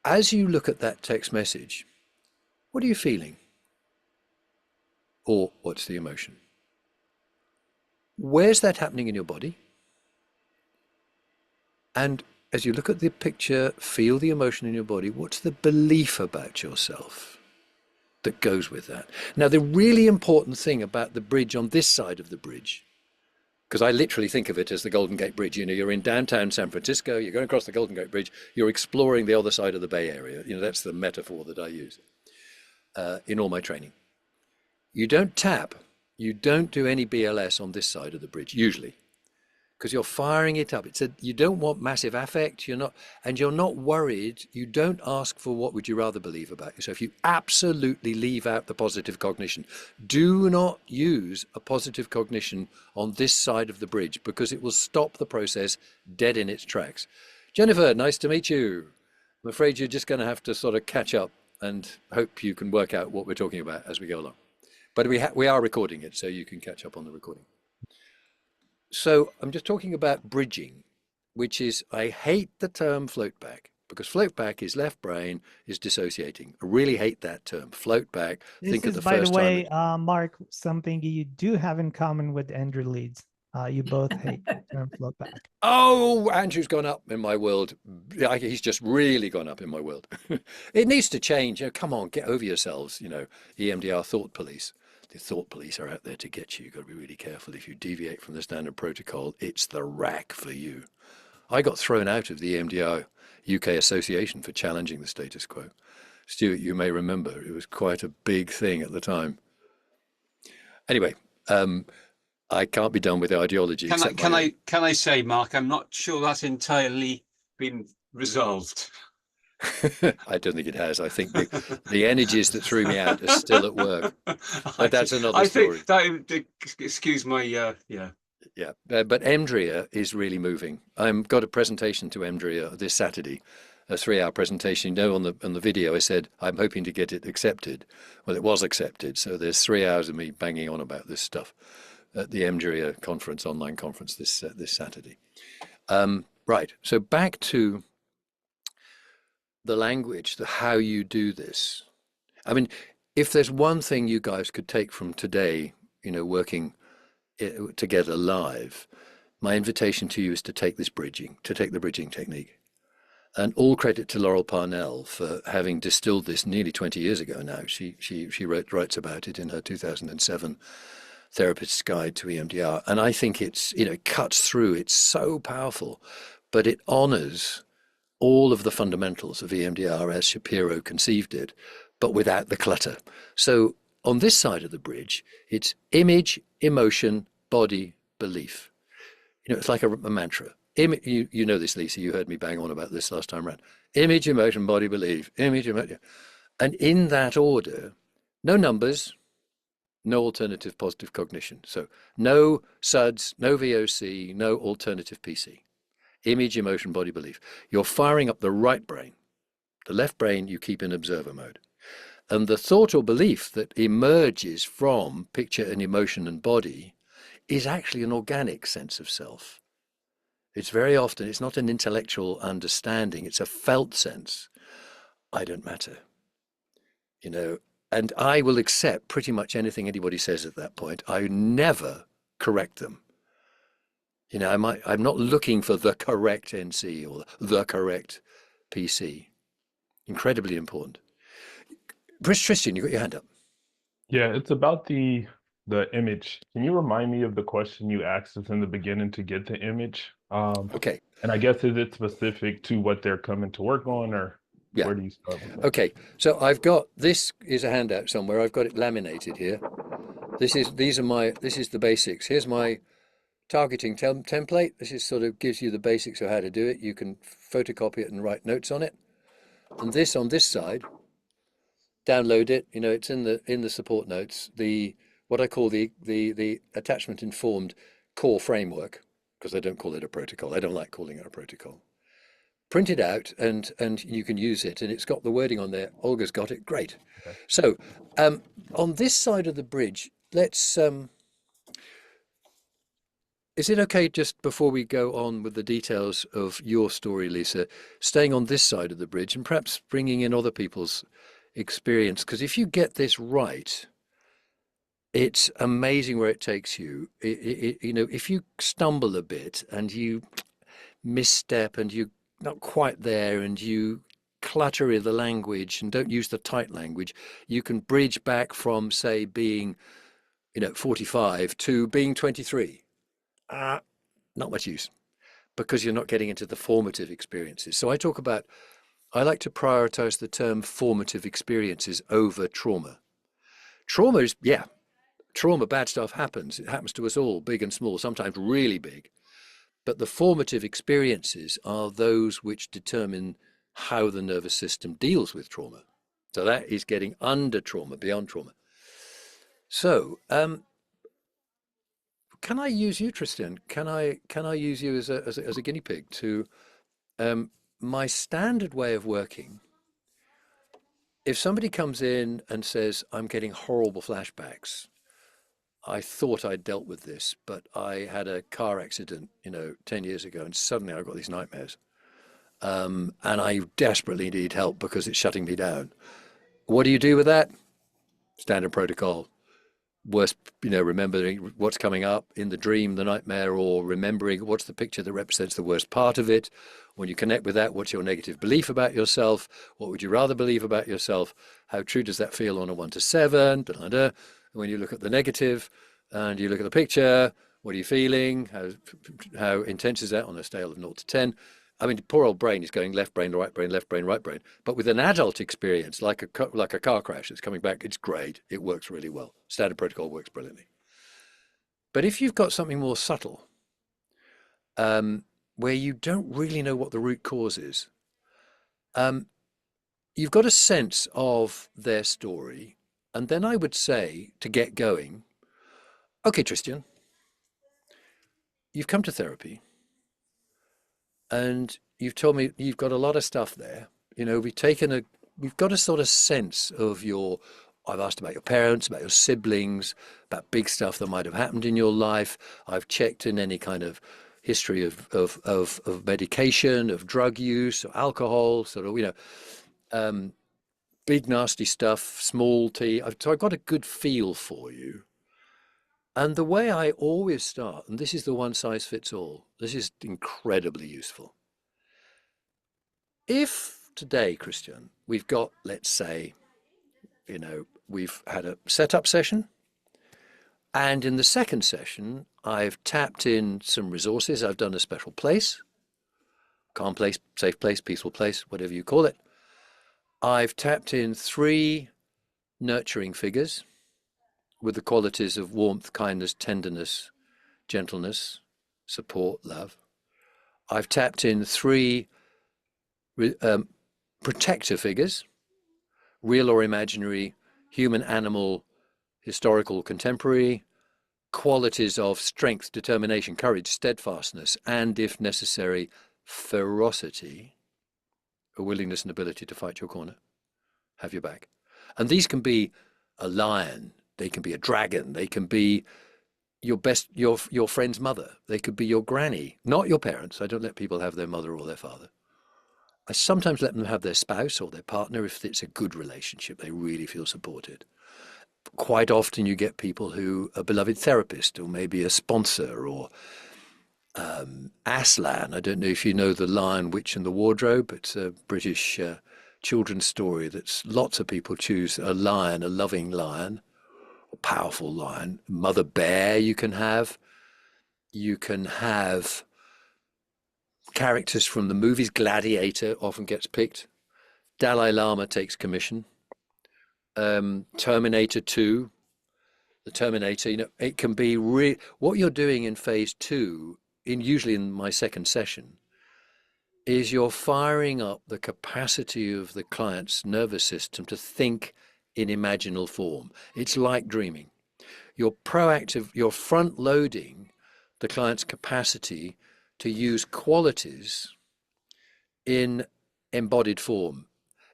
As you look at that text message, what are you feeling? Or what's the emotion? Where's that happening in your body? And as you look at the picture, feel the emotion in your body, what's the belief about yourself that goes with that? Now, the really important thing about the bridge on this side of the bridge, because I literally think of it as the Golden Gate Bridge. You're in downtown San Francisco, you're going across the Golden Gate Bridge, you're exploring the other side of the Bay Area. That's the metaphor that I use in all my training. You don't tap, you don't do any BLS on this side of the bridge, usually, because you're firing it up. You don't want massive affect, you're not worried, you don't ask for what would you rather believe about yourself. You absolutely leave out the positive cognition. Do not use a positive cognition on this side of the bridge, because it will stop the process dead in its tracks. Jennifer, nice to meet you. I'm afraid you're just going to have to sort of catch up and hope you can work out what we're talking about as we go along. But we are recording it, so you can catch up on the recording. So I'm just talking about bridging, which is, I hate the term float back, because float back is left brain is dissociating. I really hate that term, float back. Think of the by first the way, time. Mark, something you do have in common with Andrew Leeds. You both hate the term float back. Oh, Andrew's gone up in my world. He's just really gone up in my world. It needs to change. Come on, get over yourselves. EMDR thought police. The thought police are out there to get you. You've got to be really careful. If you deviate from the standard protocol, it's the rack for you. I got thrown out of the EMDR UK Association for challenging the status quo. Stuart, you may remember, it was quite a big thing at the time. Anyway, I can't be done with the ideology. Can I say, Mark, I'm not sure that's entirely been resolved. I don't think it has. I think the energies that threw me out are still at work. But that's another story. Excuse my, yeah. Yeah, but EMDR is really moving. I've got a presentation to EMDR this Saturday, a 3-hour presentation. On the video I said, I'm hoping to get it accepted. Well, it was accepted. So there's 3 hours of me banging on about this stuff at the EMDR conference, online conference this Saturday. Right, so back to the language, how you do this. I mean, if there's one thing you guys could take from today, working together live, my invitation to you is to take the bridging technique. And all credit to Laurel Parnell for having distilled this nearly 20 years ago now. She writes about it in her 2007 Therapist's Guide to EMDR. And I think it cuts through, it's so powerful, but it honors all of the fundamentals of EMDR as Shapiro conceived it, but without the clutter. So on this side of the bridge, it's image, emotion, body, belief. It's like a mantra. You know this, Lisa, you heard me bang on about this last time around. Image, emotion, body, belief, image, emotion. And in that order, no numbers, no alternative positive cognition. So no SUDS, no VOC, no alternative PC. Image, emotion, body, belief. You're firing up the right brain. The left brain you keep in observer mode. And the thought or belief that emerges from picture and emotion and body is actually an organic sense of self. It's very often, it's not an intellectual understanding, it's a felt sense. I don't matter, you know, and I will accept pretty much anything anybody says at that point. I never correct them. You know, I'm not looking for the correct NC or the correct PC. Incredibly important. Tristan, you got your hand up. Yeah, it's about the image. Can you remind me of the question you asked us in the beginning to get the image? Okay. And I guess is it specific to what they're coming to work on, or Yeah. where do you start with that? Okay. So I've got, this is a handout somewhere. I've got it laminated here. This is the basics. Here's my targeting template. This is sort of gives you the basics of how to do it. You can photocopy it and write notes on it. And this on this side, download it. You know, it's in the support notes. What I call the attachment informed core framework, because I don't call it a protocol. I don't like calling it a protocol. Print it out and you can use it, and it's got the wording on there. Olga's got it. Great. Okay. So on this side of the bridge, let's is it okay, just before we go on with the details of your story, Lisa, staying on this side of the bridge and perhaps bringing in other people's experience? Because if you get this right, it's amazing where it takes you. You know, if you stumble a bit and you misstep and you're not quite there and you clutter the language and don't use the tight language, you can bridge back from, say, being, 45 to being 23. Not much use, because you're not getting into the formative experiences. So I like to prioritize the term formative experiences over trauma. Trauma is, trauma, bad stuff happens. It happens to us all, big and small, sometimes really big. But the formative experiences are those which determine how the nervous system deals with trauma. So that is getting under trauma, beyond trauma. So, can I use you, Tristan? Can I use you as a guinea pig to my standard way of working? If somebody comes in and says, I'm getting horrible flashbacks, I thought I'd dealt with this, but I had a car accident, 10 years ago, and suddenly I've got these nightmares. And I desperately need help because it's shutting me down. What do you do with that? Standard protocol. Worst, remembering what's coming up in the dream, the nightmare, or remembering what's the picture that represents the worst part of it. When you connect with that, what's your negative belief about yourself? What would you rather believe about yourself? How true does that feel on a 1 to 7? Da-da-da. When you look at the negative and you look at the picture, what are you feeling? How intense is that on a scale of 0 to 10? I mean, poor old brain is going left brain, right brain, left brain, right brain. But with an adult experience, like a car crash that's coming back, it's great. It works really well. Standard protocol works brilliantly. But if you've got something more subtle, where you don't really know what the root cause is, you've got a sense of their story. And then I would say, to get going, okay, Tristan, you've come to therapy. And you've told me you've got a lot of stuff there. We've got a sort of sense of I've asked about your parents, about your siblings, about big stuff that might have happened in your life. I've checked in any kind of history of medication, of drug use, or alcohol, sort of, big nasty stuff, small t. So I've got a good feel for you. And the way I always start, and this is the one size fits all, this is incredibly useful. If today, Christian, we've got, let's say, we've had a setup session, and in the second session, I've tapped in some resources. I've done a special place, calm place, safe place, peaceful place, whatever you call it. I've tapped in 3 nurturing figures with the qualities of warmth, kindness, tenderness, gentleness, support, love. I've tapped in 3 protector figures, real or imaginary, human, animal, historical, contemporary, qualities of strength, determination, courage, steadfastness, and if necessary, ferocity, a willingness and ability to fight your corner, have your back. And these can be a lion, they can be a dragon, they can be your friend's mother, they could be your granny, not your parents. I don't let people have their mother or their father. I sometimes let them have their spouse or their partner if it's a good relationship, they really feel supported. Quite often you get people who a beloved therapist or maybe a sponsor or Aslan. I don't know if you know The Lion, Witch and the Wardrobe. It's a British children's story that's lots of people choose a lion, a loving lion, a powerful lion. Mother bear you can have. You can have characters from the movies. Gladiator often gets picked. Dalai Lama takes commission. Terminator 2, the Terminator, you know, it can be what you're doing in phase 2, usually in my second session, is you're firing up the capacity of the client's nervous system to think in imaginal form. It's like dreaming. You're proactive, you're front loading the client's capacity to use qualities in embodied form.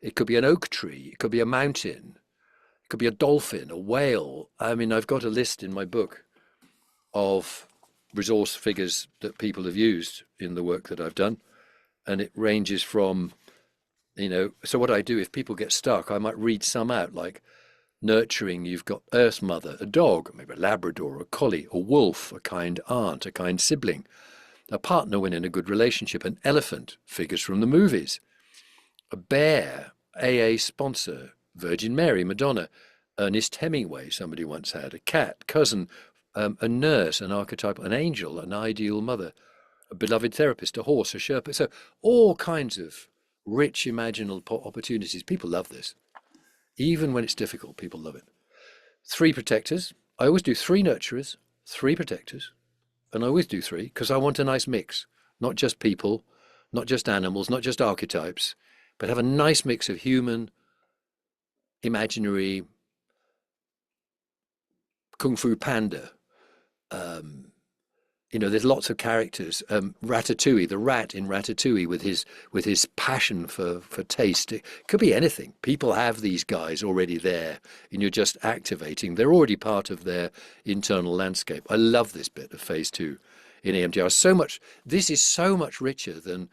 It could be an oak tree, it could be a mountain, it could be a dolphin, a whale. I mean, I've got a list in my book of resource figures that people have used in the work that I've done. And it ranges from, you know, so what I do, if people get stuck, I might read some out, like nurturing, you've got Earth Mother, a dog, maybe a Labrador, a collie, a wolf, a kind aunt, a kind sibling, a partner when in a good relationship, an elephant, figures from the movies, a bear, AA sponsor, Virgin Mary, Madonna, Ernest Hemingway, somebody once had, a cat, cousin, a nurse, an archetype, an angel, an ideal mother, a beloved therapist, a horse, a Sherpa. So all kinds of rich imaginal opportunities. People love this. Even when it's difficult, people love it. 3 protectors. I always do 3 nurturers, 3 protectors. And I always do 3 because I want a nice mix. Not just people, not just animals, not just archetypes, but have a nice mix of human, imaginary, Kung Fu Panda. You know, there's lots of characters. Ratatouille, the rat in Ratatouille, with his passion for taste. It could be anything. People have these guys already there, and you're just activating. They're already part of their internal landscape. I love this bit of phase 2 in EMDR. So much. This is so much richer than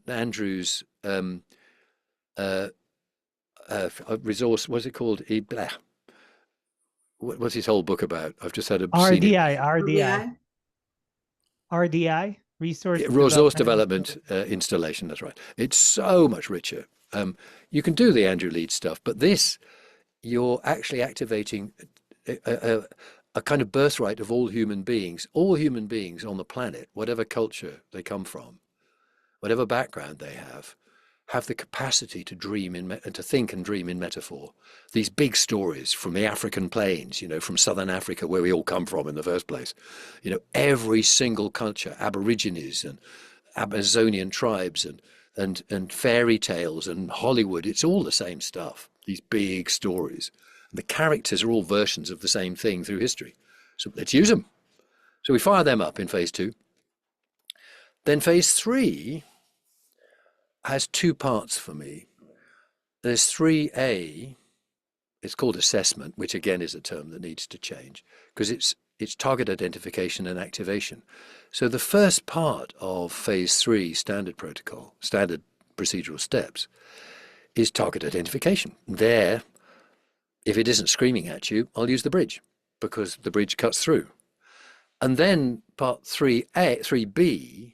Andrew's resource. What's it called? What's his whole book about? I've just had a RDI, resource development installation. That's right. It's so much richer. You can do the Andrew Leeds stuff, but this, you're actually activating a kind of birthright of all human beings on the planet, whatever culture they come from, whatever background they have the capacity to dream and to think and dream in metaphor. These big stories from the African plains, you know, from Southern Africa, where we all come from in the first place. You know, every single culture, Aborigines and Amazonian tribes and fairy tales and Hollywood, it's all the same stuff, these big stories. And the characters are all versions of the same thing through history. So let's use them. So we fire them up in phase 2. Then phase 3 has 2 parts for me. There's 3A, it's called assessment, which again is a term that needs to change because it's target identification and activation. So the first part of phase 3 standard protocol, standard procedural steps, is target identification. There, if it isn't screaming at you, I'll use the bridge because the bridge cuts through. And then part 3B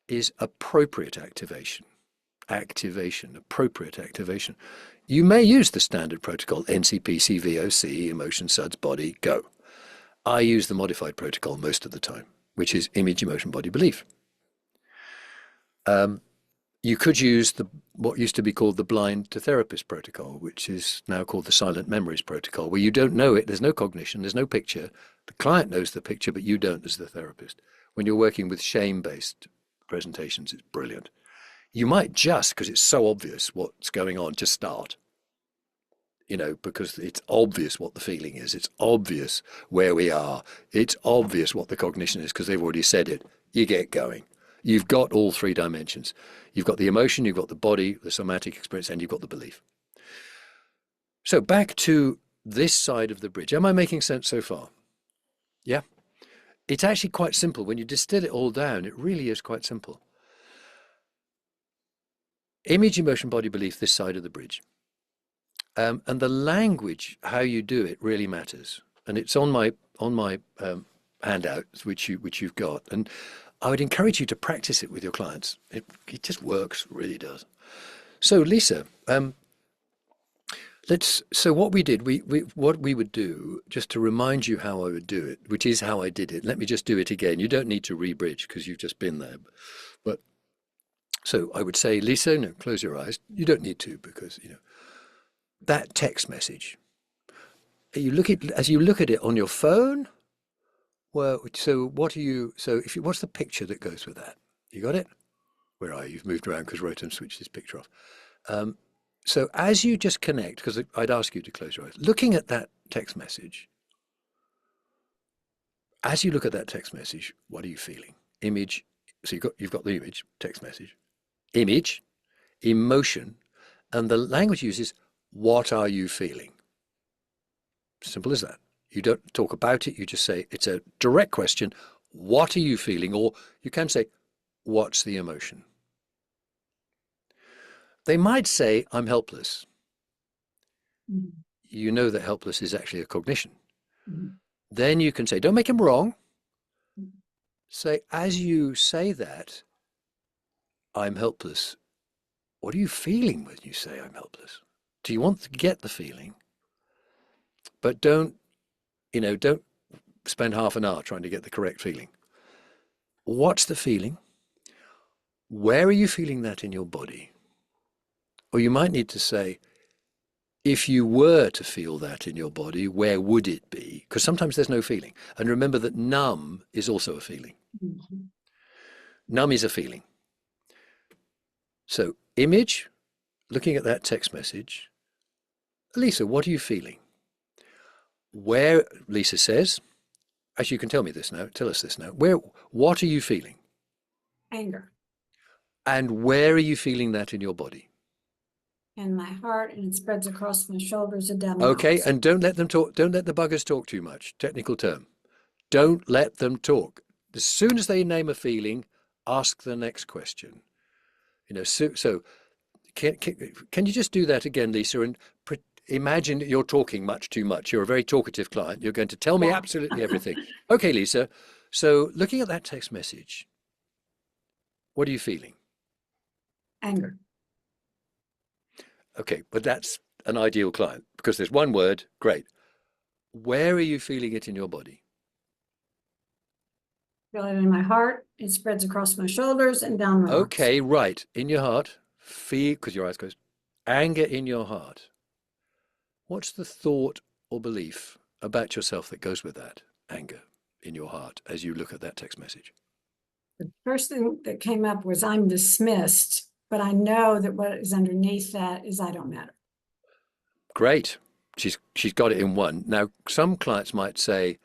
is appropriate activation. Appropriate activation. You may use the standard protocol, NCP, CVOC, emotion, SUDS, body, go. I use the modified protocol most of the time, which is image, emotion, body, belief. You could use what used to be called the blind to therapist protocol, which is now called the silent memories protocol, where you don't know it, there's no cognition, there's no picture. The client knows the picture, but you don't as the therapist. When you're working with shame-based presentations. It's brilliant. You might just, because it's so obvious what's going on, just start. You know, because it's obvious what the feeling is. It's obvious where we are. It's obvious what the cognition is because they've already said it. You get going. You've got all three dimensions. You've got the emotion, you've got the body, the somatic experience, and you've got the belief. So back to this side of the bridge. Am I making sense so far? Yeah? It's actually quite simple. When you distill it all down, it really is quite simple. Image, emotion, body, belief, this side of the bridge. And the language, how you do it, really matters. And it's on my handouts, which you've got. And I would encourage you to practice it with your clients. It just works, really does. So Lisa, so what we did, what we would do, just to remind you how I would do it, which is how I did it. Let me just do it again. You don't need to re-bridge because you've just been there. But so I would say, Lisa, no, close your eyes. You don't need to because, you know, that text message. As you look at it on your phone, well, so what's the picture that goes with that? You got it? Where are you? You've moved around because Rotem switched his picture off. So as you just connect, because I'd ask you to close your eyes, looking at that text message, as you look at that text message, what are you feeling? Image, so you've got the image, text message, image, emotion, and the language uses, what are you feeling? Simple as that. You don't talk about it, you just say, it's a direct question, what are you feeling? Or you can say, what's the emotion? They might say, I'm helpless. Mm-hmm. You know that helpless is actually a cognition. Mm-hmm. Then you can say, don't make him wrong. Mm-hmm. Say, as you say that, I'm helpless, what are you feeling when you say I'm helpless? Do you want to get the feeling? But don't spend half an hour trying to get the correct feeling. What's the feeling? Where are you feeling that in your body? Or you might need to say, if you were to feel that in your body, where would it be? Because sometimes there's no feeling. And remember that numb is also a feeling. Mm-hmm. Numb is a feeling. So image, looking at that text message, Lisa, what are you feeling? Where, Lisa says, actually you can tell me this now, tell us this now. What are you feeling? Anger And where are you feeling that in your body? in my heart, and it spreads across my shoulders and down my Okay, arms. and don't let them talk, don't let the buggers talk too much, technical term. Don't let them talk. As soon as they name a feeling, ask the next question. You know, so can you just do that again, Lisa, and imagine that you're talking much too much. You're a very talkative client. You're going to tell me Yeah. absolutely everything. Okay, Lisa. So looking at that text message, what are you feeling? Anger. Okay, but that's an ideal client because there's one word, great. Where are you feeling it in your body? Feel it in my heart. It spreads across my shoulders and down my arms. Okay, right. In your heart, feel, because your eyes closed, anger in your heart. What's the thought or belief about yourself that goes with that anger in your heart as you look at that text message? The first thing that came up was I'm dismissed, but I know that what is underneath that is I don't matter. Great. She's got it in one. Now, some clients might say,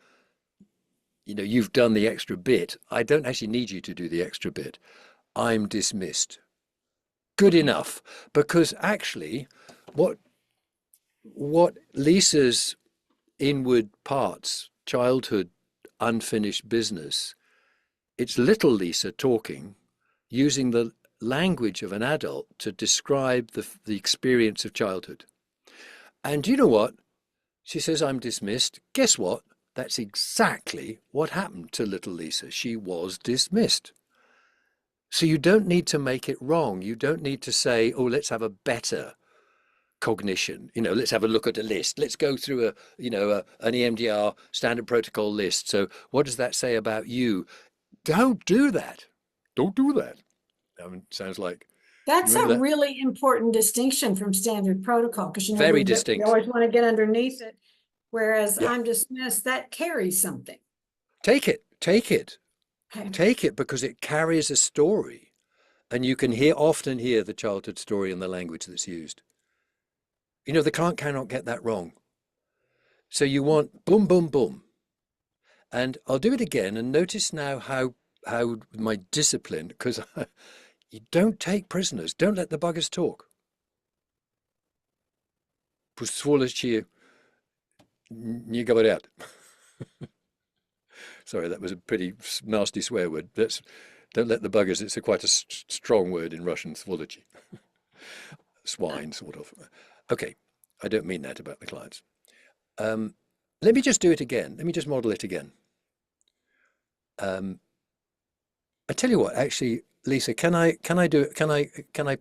you know, you've done the extra bit. I don't actually need you to do the extra bit. I'm dismissed. Good enough. Because actually, what Lisa's inward parts, childhood, unfinished business, it's little Lisa talking, using the language of an adult to describe the experience of childhood. And you know what? She says, I'm dismissed. Guess what? That's exactly what happened to little Lisa. She was dismissed. So you don't need to make it wrong. You don't need to say, oh, let's have a better cognition. You know, let's have a look at a list. Let's go through an EMDR standard protocol list. So what does that say about you? Don't do that. Don't do that. I mean, sounds like That's a that? really important distinction from standard protocol, because Very we distinct. always want to get underneath it. Whereas Yeah. I'm dismissed, that carries something. Take it. Okay. Take it because it carries a story, and you can often hear the childhood story in the language that's used. You know, the client cannot get that wrong. So you want boom, boom, boom. And I'll do it again, and notice now how my discipline, because you don't take prisoners, don't let the buggers talk. Позволите не говорят. Sorry, that was a pretty nasty swear word. Don't let the buggers, it's quite a strong word in Russian, сволочи. Swine, sort of. Okay, I don't mean that about the clients. Let me just do it again. Let me just model it again. I tell you what, actually, Lisa, can I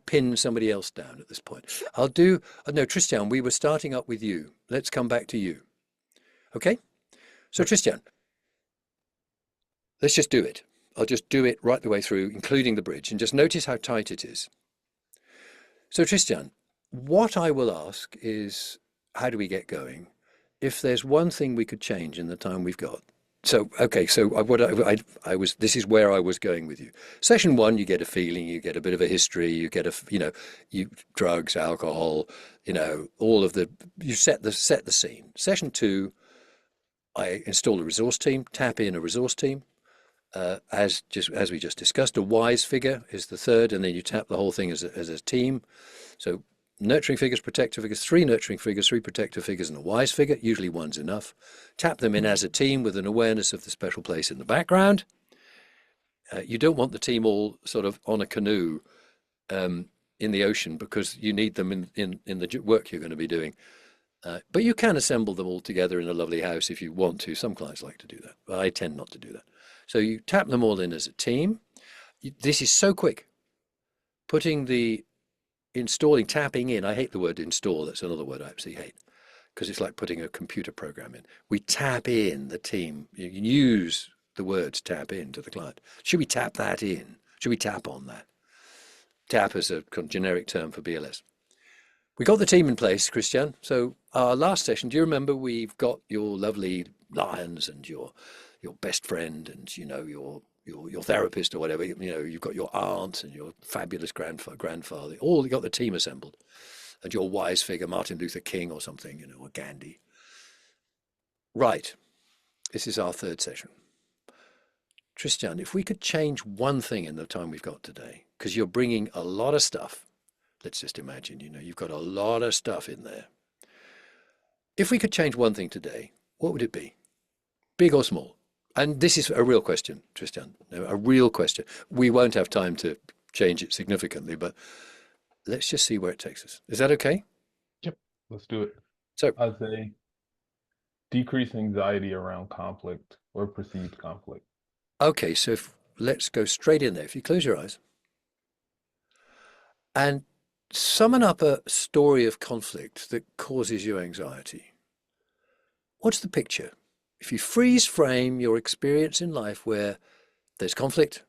pin somebody else down at this point? I'll do, no, Tristan, we were starting up with you. Let's come back to you. Okay? So Tristan, let's just do it. I'll just do it right the way through, including the bridge, and just notice how tight it is. So Tristan, what I will ask is, how do we get going? If there's one thing we could change in the time we've got. So, okay, so this is where I was going with you. Session 1, you get a feeling, you get a bit of a history, you get drugs, alcohol, all of you set the scene. Session 2, I install a resource team, tap in a resource team. As we just discussed, a wise figure is the third, and then you tap the whole thing as a team. So nurturing figures, protective figures, 3 nurturing figures, 3 protective figures, and a wise figure. Usually one's enough. Tap them in as a team with an awareness of the special place in the background. You don't want the team all sort of on a canoe in the ocean, because you need them in the work you're going to be doing. But you can assemble them all together in a lovely house if you want to. Some clients like to do that, but I tend not to do that. So you tap them all in as a team. This is so quick. Tapping in, I hate the word install, that's another word I absolutely hate, because it's like putting a computer program in. We tap in the team. You can use the words tap in to the client. Should we tap that in? Should we tap on that? Tap as a generic term for BLS. We got the team in place, Christian. So our last session, do you remember, we've got your lovely lions and your best friend and your therapist or whatever, you've got your aunt and your fabulous grandfather, all you got the team assembled, and your wise figure, Martin Luther King or something, or Gandhi. Right. This is our third session. Tristan, if we could change one thing in the time we've got today, because you're bringing a lot of stuff. Let's just imagine, you've got a lot of stuff in there. If we could change one thing today, what would it be? Big or small? And this is a real question, Tristan, a real question. We won't have time to change it significantly, but let's just see where it takes us. Is that okay? Yep, let's do it. So I'd say decrease anxiety around conflict or perceived conflict. Okay, so let's go straight in there. If you close your eyes and summon up a story of conflict that causes you anxiety. What's the picture? If you freeze frame your experience in life where there's conflict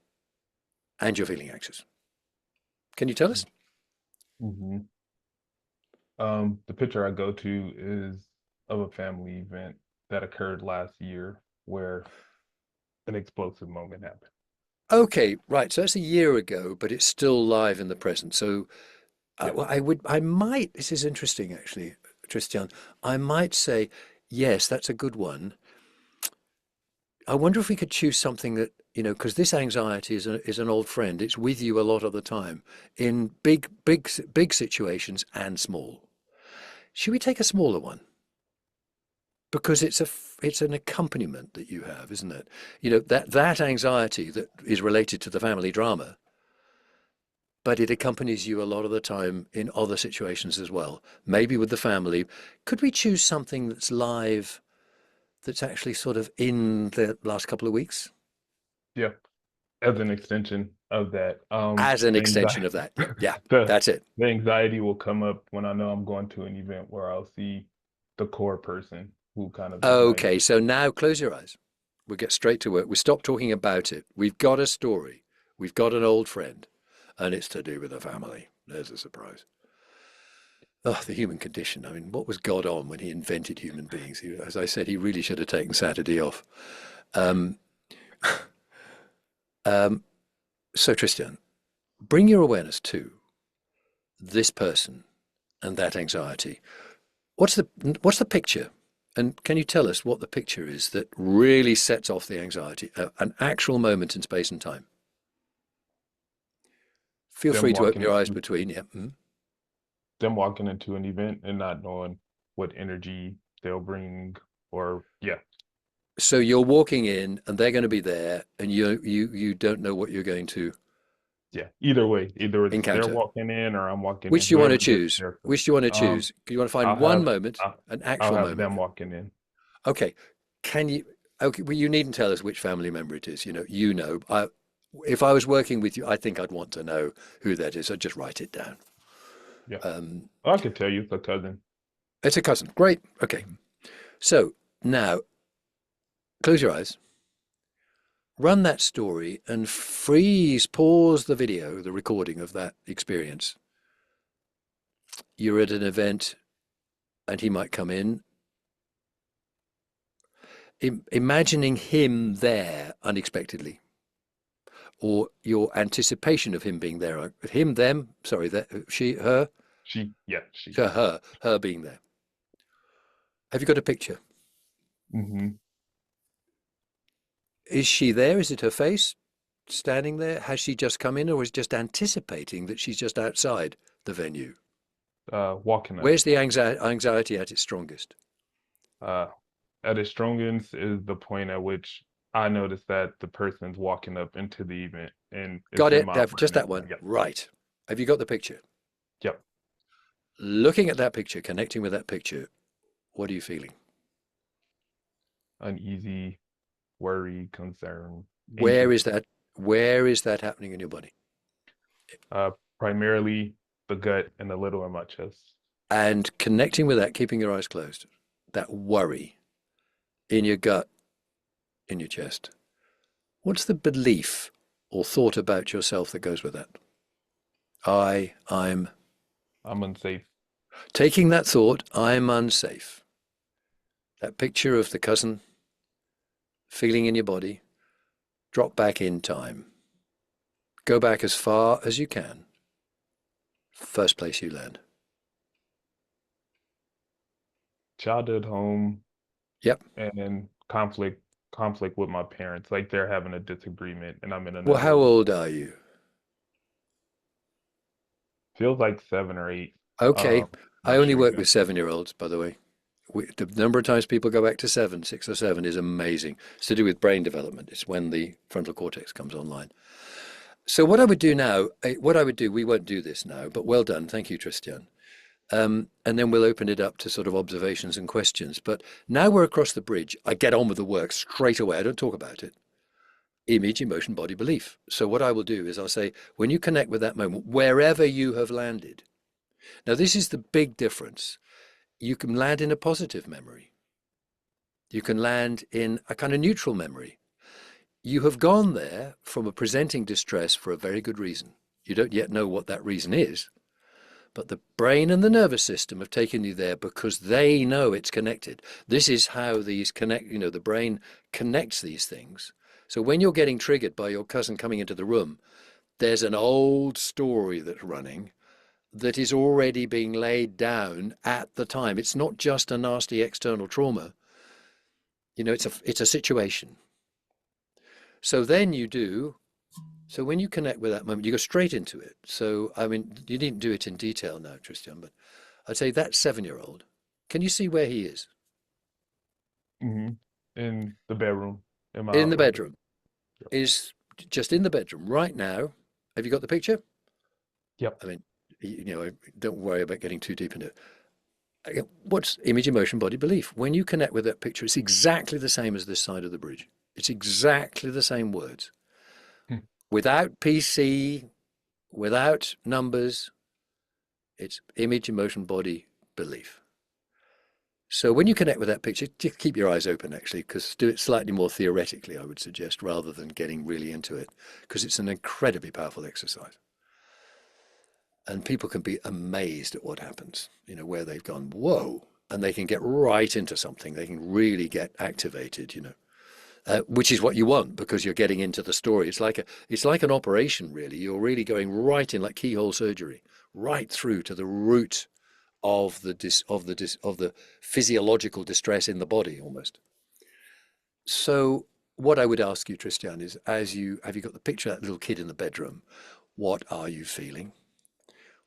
and you're feeling anxious, can you tell us? Mm-hmm. The picture I go to is of a family event that occurred last year where an explosive moment happened. Okay, right. So that's a year ago, but it's still live in the present. So this is interesting actually, Tristan. I might say, yes, that's a good one. I wonder if we could choose something that, because this anxiety is an old friend. It's with you a lot of the time in big situations and small. Should we take a smaller one? Because it's an accompaniment that you have, isn't it? That anxiety that is related to the family drama, but it accompanies you a lot of the time in other situations as well. Maybe with the family. Could we choose something that's live, that's actually sort of in the last couple of weeks? Yeah, as an extension of that. As an extension of that. Yeah, that's it. The anxiety will come up when I know I'm going to an event where I'll see the core person who kind of. Okay, so now close your eyes. We'll get straight to work. We stop talking about it. We've got a story. We've got an old friend, and it's to do with the family. There's a surprise. Oh, the human condition. I mean, what was God on when he invented human beings? As I said, he really should have taken Saturday off. So Tristan, bring your awareness to this person and that anxiety. What's the picture? And can you tell us what the picture is that really sets off the anxiety? An actual moment in space and time. Feel Them free to open walking your eyes into between. Yeah. Mhm. them walking into an event and not knowing what energy they'll bring, or yeah. So you're walking in and they're going to be there and you don't know what you're going to Yeah, either way, either it's they're encounter. walking in or I'm walking in, Which do you want to whoever gets choose? there Which first. do you want to choose? Do you want to find I'll one have moment, I'll, an I'll actual have moment? them walking in. Okay. Can you, okay, well, you needn't tell us which family member it is. You know, if I was working with you, I think I'd want to know who that is. I'd just write it down. Yeah, Um, I could tell you it's a cousin. it's a cousin. Great. Okay. So now close your eyes, run that story and pause the video, the recording of that experience. You're at an event and he might come in. Imagining him there unexpectedly, or your anticipation of him being there, him, them, sorry, that she, her, She, yeah, she. her being there. Have you got a picture? Mm-hmm. Is she there? Is it her face standing there? Has she just come in, or is just anticipating that she's just outside the venue? Walking up. Where's the anxiety at its strongest? At its strongest is the point at which I notice that the person's walking up into the event, and Got it's in it. my Just that awareness. one. Yep. Right. Have you got the picture? Yep. Looking at that picture, connecting with that picture, what are you feeling? Uneasy, worry, concern, Where anxious. is that? Where is that happening in your body? Primarily the gut and a little in my chest. And connecting with that, keeping your eyes closed, that worry in your gut, in your chest. What's the belief or thought about yourself that goes with that? I'm unsafe. taking that thought, I'm unsafe. That picture of the cousin feeling in your body, drop back in time. Go back as far as you can. First place you land. Childhood home. Yep. And conflict with my parents. Like they're having a disagreement and I'm in another Well, how room. old are you? Feels like 7 or 8. Okay. I Not only sure work with exactly. 7-year-olds, by the way. The number of times people go back to 6 or 7 is amazing. It's to do with brain development. It's when the frontal cortex comes online. So what I would do now, we won't do this now, but well done. Thank you, Tristan. And then we'll open it up to sort of observations and questions. But now we're across the bridge. I get on with the work straight away. I don't talk about it. Image, emotion, body, belief. So what I will do is I'll say, when you connect with that moment, wherever you have landed. Now, this is the big difference. You can land in a positive memory. You can land in a kind of neutral memory. You have gone there from a presenting distress for a very good reason. You don't yet know what that reason is, but the brain and the nervous system have taken you there because they know it's connected. This is how these connect, the brain connects these things. So when you're getting triggered by your cousin coming into the room, there's an old story that's running that is already being laid down at the time. It's not just a nasty external trauma. It's a situation. So then so when you connect with that moment, you go straight into it. So, I mean, you needn't do it in detail now, Tristan, but I'd say that 7-year-old, can you see where he is? Mm-hmm. In the bedroom. In the bedroom. Yep. Is just in the bedroom right now. Have you got the picture? Yep. I mean, don't worry about getting too deep into it. What's image, emotion, body, belief? When you connect with that picture, it's exactly the same as this side of the bridge. It's exactly the same words. Without PC, without numbers, it's image, emotion, body, belief. So when you connect with that picture, just keep your eyes open, actually, because do it slightly more theoretically, I would suggest, rather than getting really into it, because it's an incredibly powerful exercise. And people can be amazed at what happens, where they've gone, whoa, and they can get right into something. They can really get activated, which is what you want because you're getting into the story. It's like an operation, really. You're really going right in, like keyhole surgery, right through to the root of the physiological distress in the body, almost. So what I would ask you, Tristan, is have you got the picture of that little kid in the bedroom? What are you feeling?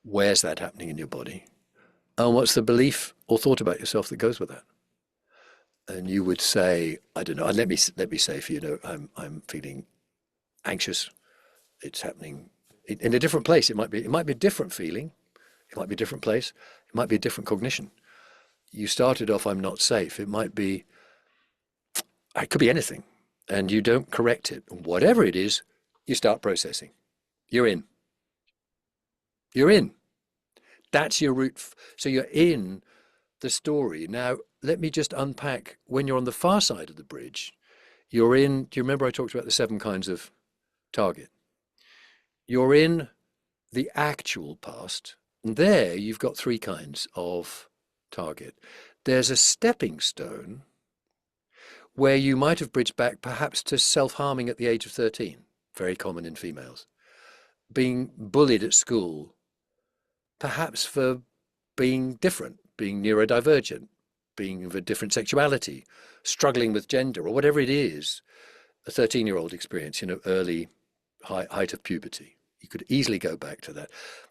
Where's that happening in your body? And what's the belief or thought about yourself that goes with that? And you would say, I don't know. And let me say, for you know, I'm feeling anxious. It's happening in a different place. It might be a different feeling. It might be a different place. It might be a different cognition. You started off, I'm not safe. It might be, it could be anything. And you don't correct it. Whatever it is, you start processing. You're in. You're in. That's your root. So you're in the story. Now, let me just unpack. When you're on the far side of the bridge, you're in, do you remember I talked about the 7 kinds of target? You're in the actual past. And there you've got 3 kinds of target. There's a stepping stone where you might have bridged back perhaps to self-harming at the age of 13, very common in females, being bullied at school, perhaps for being different, being neurodivergent, being of a different sexuality, struggling with gender, or whatever it is, a 13-year-old experience, you know, early height of puberty. You could easily go back to that.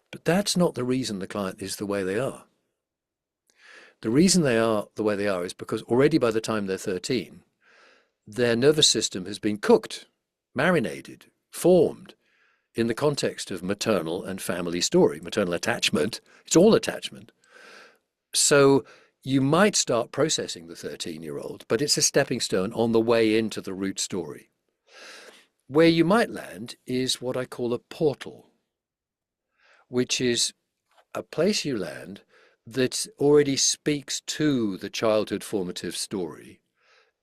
But that's not the reason the client is the way they are. The reason they are the way they are is because already by the time they're 13, their nervous system has been cooked, marinated, formed in the context of maternal and family story, maternal attachment. It's all attachment. So you might start processing the 13-year-old, but it's a stepping stone on the way into the root story. Where you might land is what I call a portal, which is a place you land that already speaks to the childhood formative story.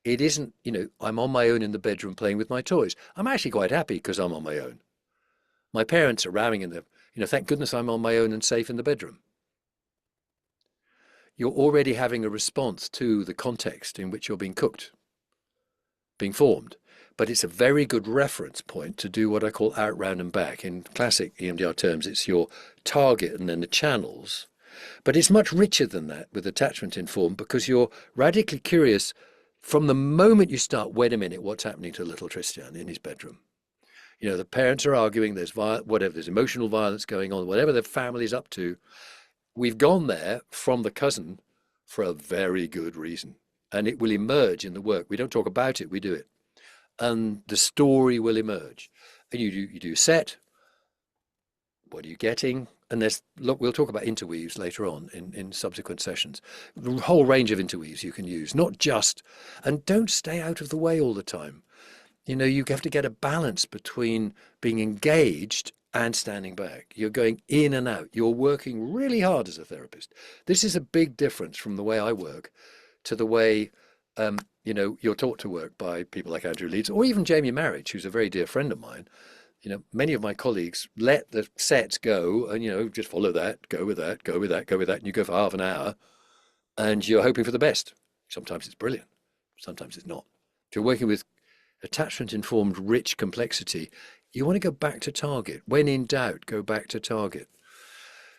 It isn't, you know, I'm on my own in the bedroom playing with my toys. I'm actually quite happy because I'm on my own. My parents are rowing in the, you know, thank goodness I'm on my own and safe in the bedroom. You're already having a response to the context in which you're being cooked, being formed. But it's a very good reference point to do what I call out, round and back. In classic EMDR terms, it's your target and then the channels. But it's much richer than that with attachment informed because you're radically curious from the moment you start, wait a minute, what's happening to little Tristan in his bedroom? You know, the parents are arguing, there's there's emotional violence going on, whatever the family's up to. We've gone there from the cousin for a very good reason. And it will emerge in the work. We don't talk about it, we do it. And the story will emerge. And you do set. What are you getting? And we'll talk about interweaves later on in subsequent sessions. The whole range of interweaves you can use, not just, and don't stay out of the way all the time. You know, you have to get a balance between being engaged and standing back. You're going in and out. You're working really hard as a therapist. This is a big difference from the way I work to the way, you know, you're taught to work by people like Andrew Leeds or even Jamie Marriage, who's a very dear friend of mine. You know, many of my colleagues let the sets go and, you know, just follow that, go with that, go with that, go with that. And you go for half an hour and you're hoping for the best. Sometimes it's brilliant. Sometimes it's not. If you're working with attachment-informed, rich complexity, you want to go back to target. When in doubt, go back to target.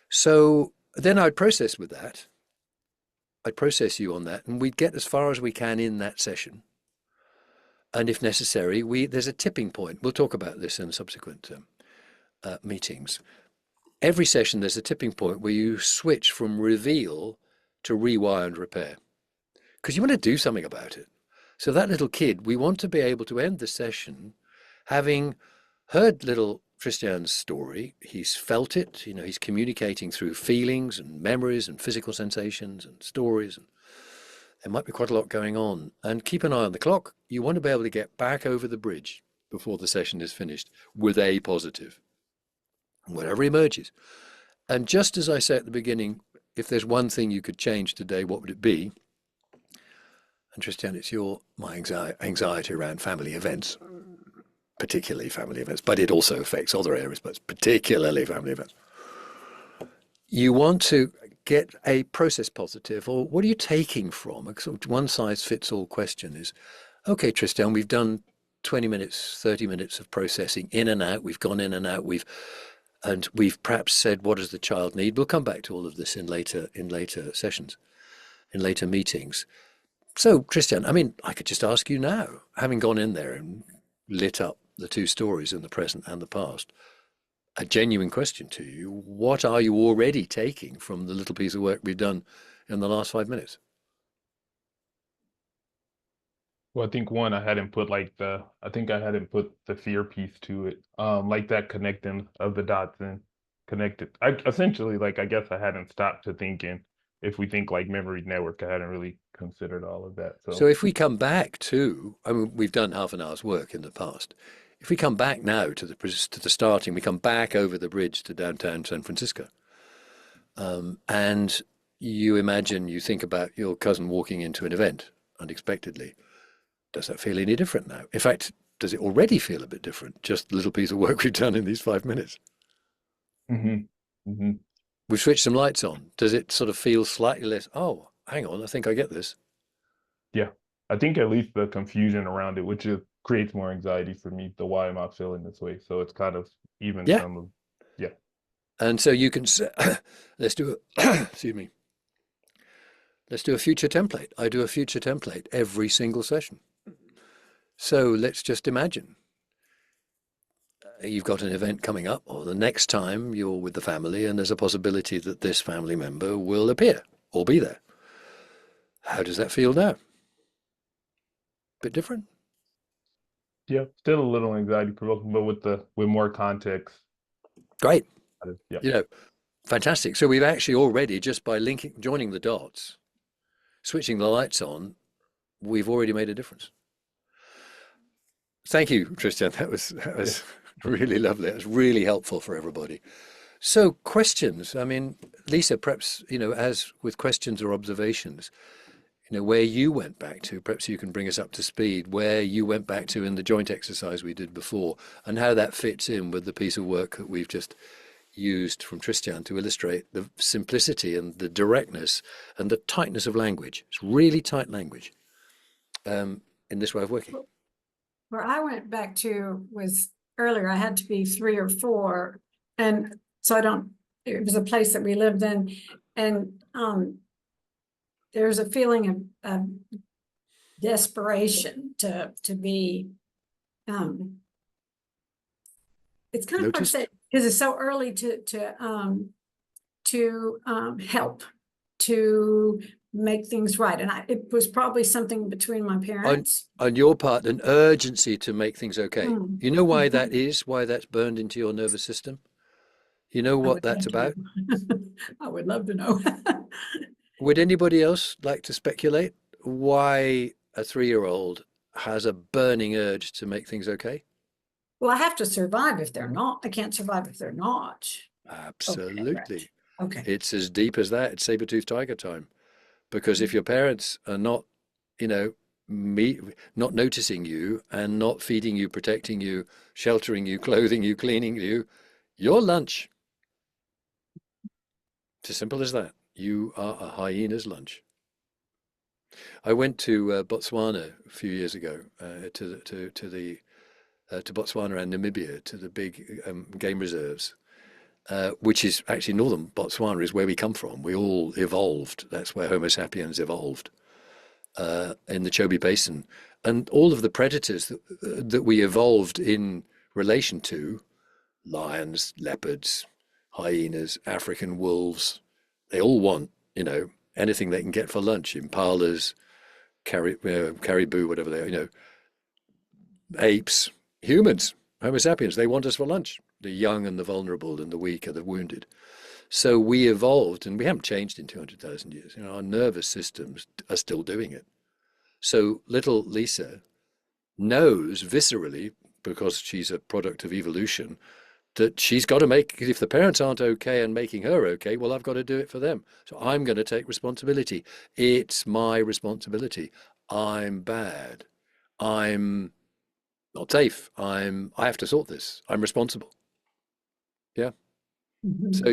So then I'd process with that. I'd process you on that, and we'd get as far as we can in that session. And if necessary, there's a tipping point. We'll talk about this in subsequent meetings. Every session, there's a tipping point where you switch from reveal to rewire and repair, because you want to do something about it. So that little kid, we want to be able to end the session having heard little Tristan's story. He's felt it, you know, he's communicating through feelings and memories and physical sensations and stories. And there might be quite a lot going on. And keep an eye on the clock. You want to be able to get back over the bridge before the session is finished with a positive, whatever emerges. And just as I say at the beginning, if there's one thing you could change today, what would it be? And Tristan, it's my anxiety around family events, particularly family events, but it also affects other areas, but particularly family events. You want to get a process positive, or what are you taking from? A sort of one size fits all question is, Okay, Tristan, we've done 20 minutes, 30 minutes of processing in and out. We've gone in and out. We've perhaps said, what does the child need? We'll come back to all of this in later sessions, in later meetings. So, Tristan, I mean, I could just ask you now, having gone in there and lit up the two stories in the present and the past, a genuine question to you. What are you already taking from the little piece of work we've done in the last 5 minutes? Well, I think one, I hadn't put the fear piece to it. Like that connecting of the dots and connected. I essentially, like, I guess I hadn't stopped to thinking, if we think like memory network, I hadn't really considered all of that. So if we come back to, I mean, we've done half an hour's work in the past. If we come back now to the starting, we come back over the bridge to downtown San Francisco, and you think about your cousin walking into an event unexpectedly. Does that feel any different now? In fact, does it already feel a bit different? Just the little piece of work we've done in these 5 minutes. Mm-hmm. Mm-hmm. We've switched some lights on. Does it sort of feel slightly less, oh, hang on, I think I get this? Yeah, I think at least the confusion around it, which creates more anxiety for me, the why am I feeling this way? So it's kind of even some of, yeah. And so you can say, let's do a, excuse me, let's do a future template. I do a future template every single session. So let's just imagine you've got an event coming up, or the next time you're with the family, and there's a possibility that this family member will appear or be there. How does that feel now? Bit different? Yeah, still a little anxiety provoking, but with more context. Great. Yeah. You know, fantastic. So we've actually already, just by joining the dots, switching the lights on, we've already made a difference. Thank you, Tristan. That was really lovely. It was really helpful for everybody. So questions. I mean, Lisa, perhaps, as with questions or observations, where you went back to, perhaps you can bring us up to speed, where you went back to in the joint exercise we did before, and how that fits in with the piece of work that we've just used from Tristan to illustrate the simplicity and the directness and the tightness of language. It's really tight language in this way of working. Where I went back to was earlier, I had to be 3 or 4. And so it was a place that we lived in. And there's a feeling of desperation to be, it's kind of upset because it's so early to help, to make things right. And it was probably something between my parents. On your part, an urgency to make things okay. You know why that Mm-hmm. is? Why that's burned into your nervous system? You know what that's about? I would love to know. Would anybody else like to speculate why a 3-year-old has a burning urge to make things okay? Well, I have to survive if they're not. I can't survive if they're not. Absolutely. Okay, right. Okay. It's as deep as that. It's saber-toothed tiger time. Because if your parents are not, not noticing you and not feeding you, protecting you, sheltering you, clothing you, cleaning you, you're lunch. It's as simple as that. You are a hyena's lunch. I went to Botswana a few years ago, to Botswana and Namibia, to the big game reserves, which is actually northern Botswana is where we come from. We all evolved. That's where Homo sapiens evolved, in the Chobe Basin. And all of the predators that we evolved in relation to, lions, leopards, hyenas, African wolves, they all want, anything they can get for lunch. Impalas, caribou, whatever they are, apes, humans, Homo sapiens, they want us for lunch. The young and the vulnerable and the weak and the wounded. So we evolved, and we haven't changed in 200,000 years. Our nervous systems are still doing it. So little Lisa knows viscerally, because she's a product of evolution, that she's got to if the parents aren't okay and making her okay, well, I've got to do it for them. So I'm going to take responsibility. It's my responsibility. I'm bad. I'm not safe. I have to sort this. I'm responsible. Yeah. Mm-hmm. So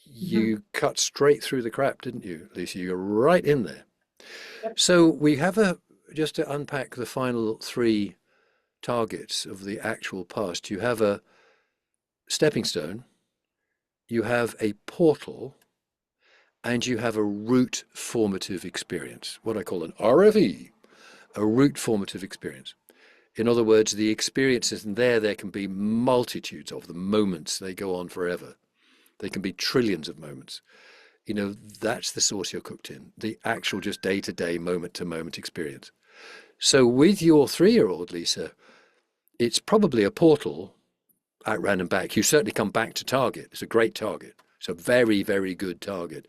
you cut straight through the crap, didn't you, Lisa? You're right in there. Yep. So we have just to unpack the final three targets of the actual past, you have a stepping stone, you have a portal, and you have a root formative experience, what I call an RFE, a root formative experience. In other words, the experiences, and there can be multitudes of them, moments, they go on forever. They can be trillions of moments. You know, that's the sauce you're cooked in, the actual just day-to-day, moment-to-moment experience. So with your 3-year-old, Lisa, it's probably a portal out, round and back. You certainly come back to target. It's a great target. It's a very, very good target.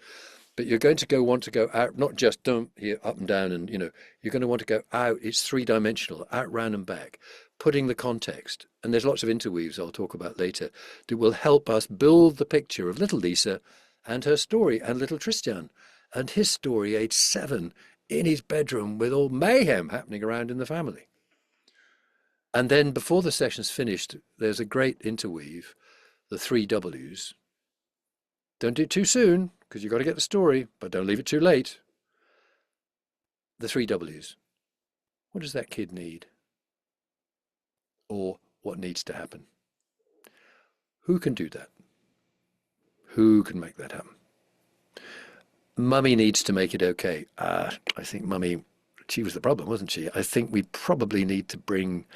But you're going to want to go out, not just here, up and down, and, you know, you're going to want to go out. It's 3-dimensional, out, round and back, putting the context. And there's lots of interweaves I'll talk about later that will help us build the picture of little Lisa and her story, and little Tristan and his story, age 7, in his bedroom with all mayhem happening around in the family. And then before the session's finished, there's a great interweave, the 3 W's. Don't do it too soon, because you've got to get the story, but don't leave it too late. The 3 W's. What does that kid need? Or what needs to happen? Who can do that? Who can make that happen? Mummy needs to make it okay. I think Mummy, she was the problem, wasn't she? I think we probably need to bring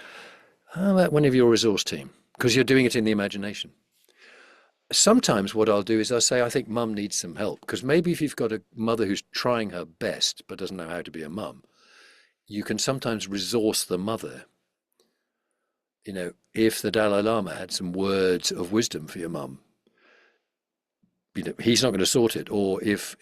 one of your resource team, because you're doing it in the imagination. Sometimes what I'll do is I'll say, I think Mum needs some help, because maybe if you've got a mother who's trying her best but doesn't know how to be a mum, you can sometimes resource the mother. You know, if the Dalai Lama had some words of wisdom for your mum, you know, he's not going to sort it. Or if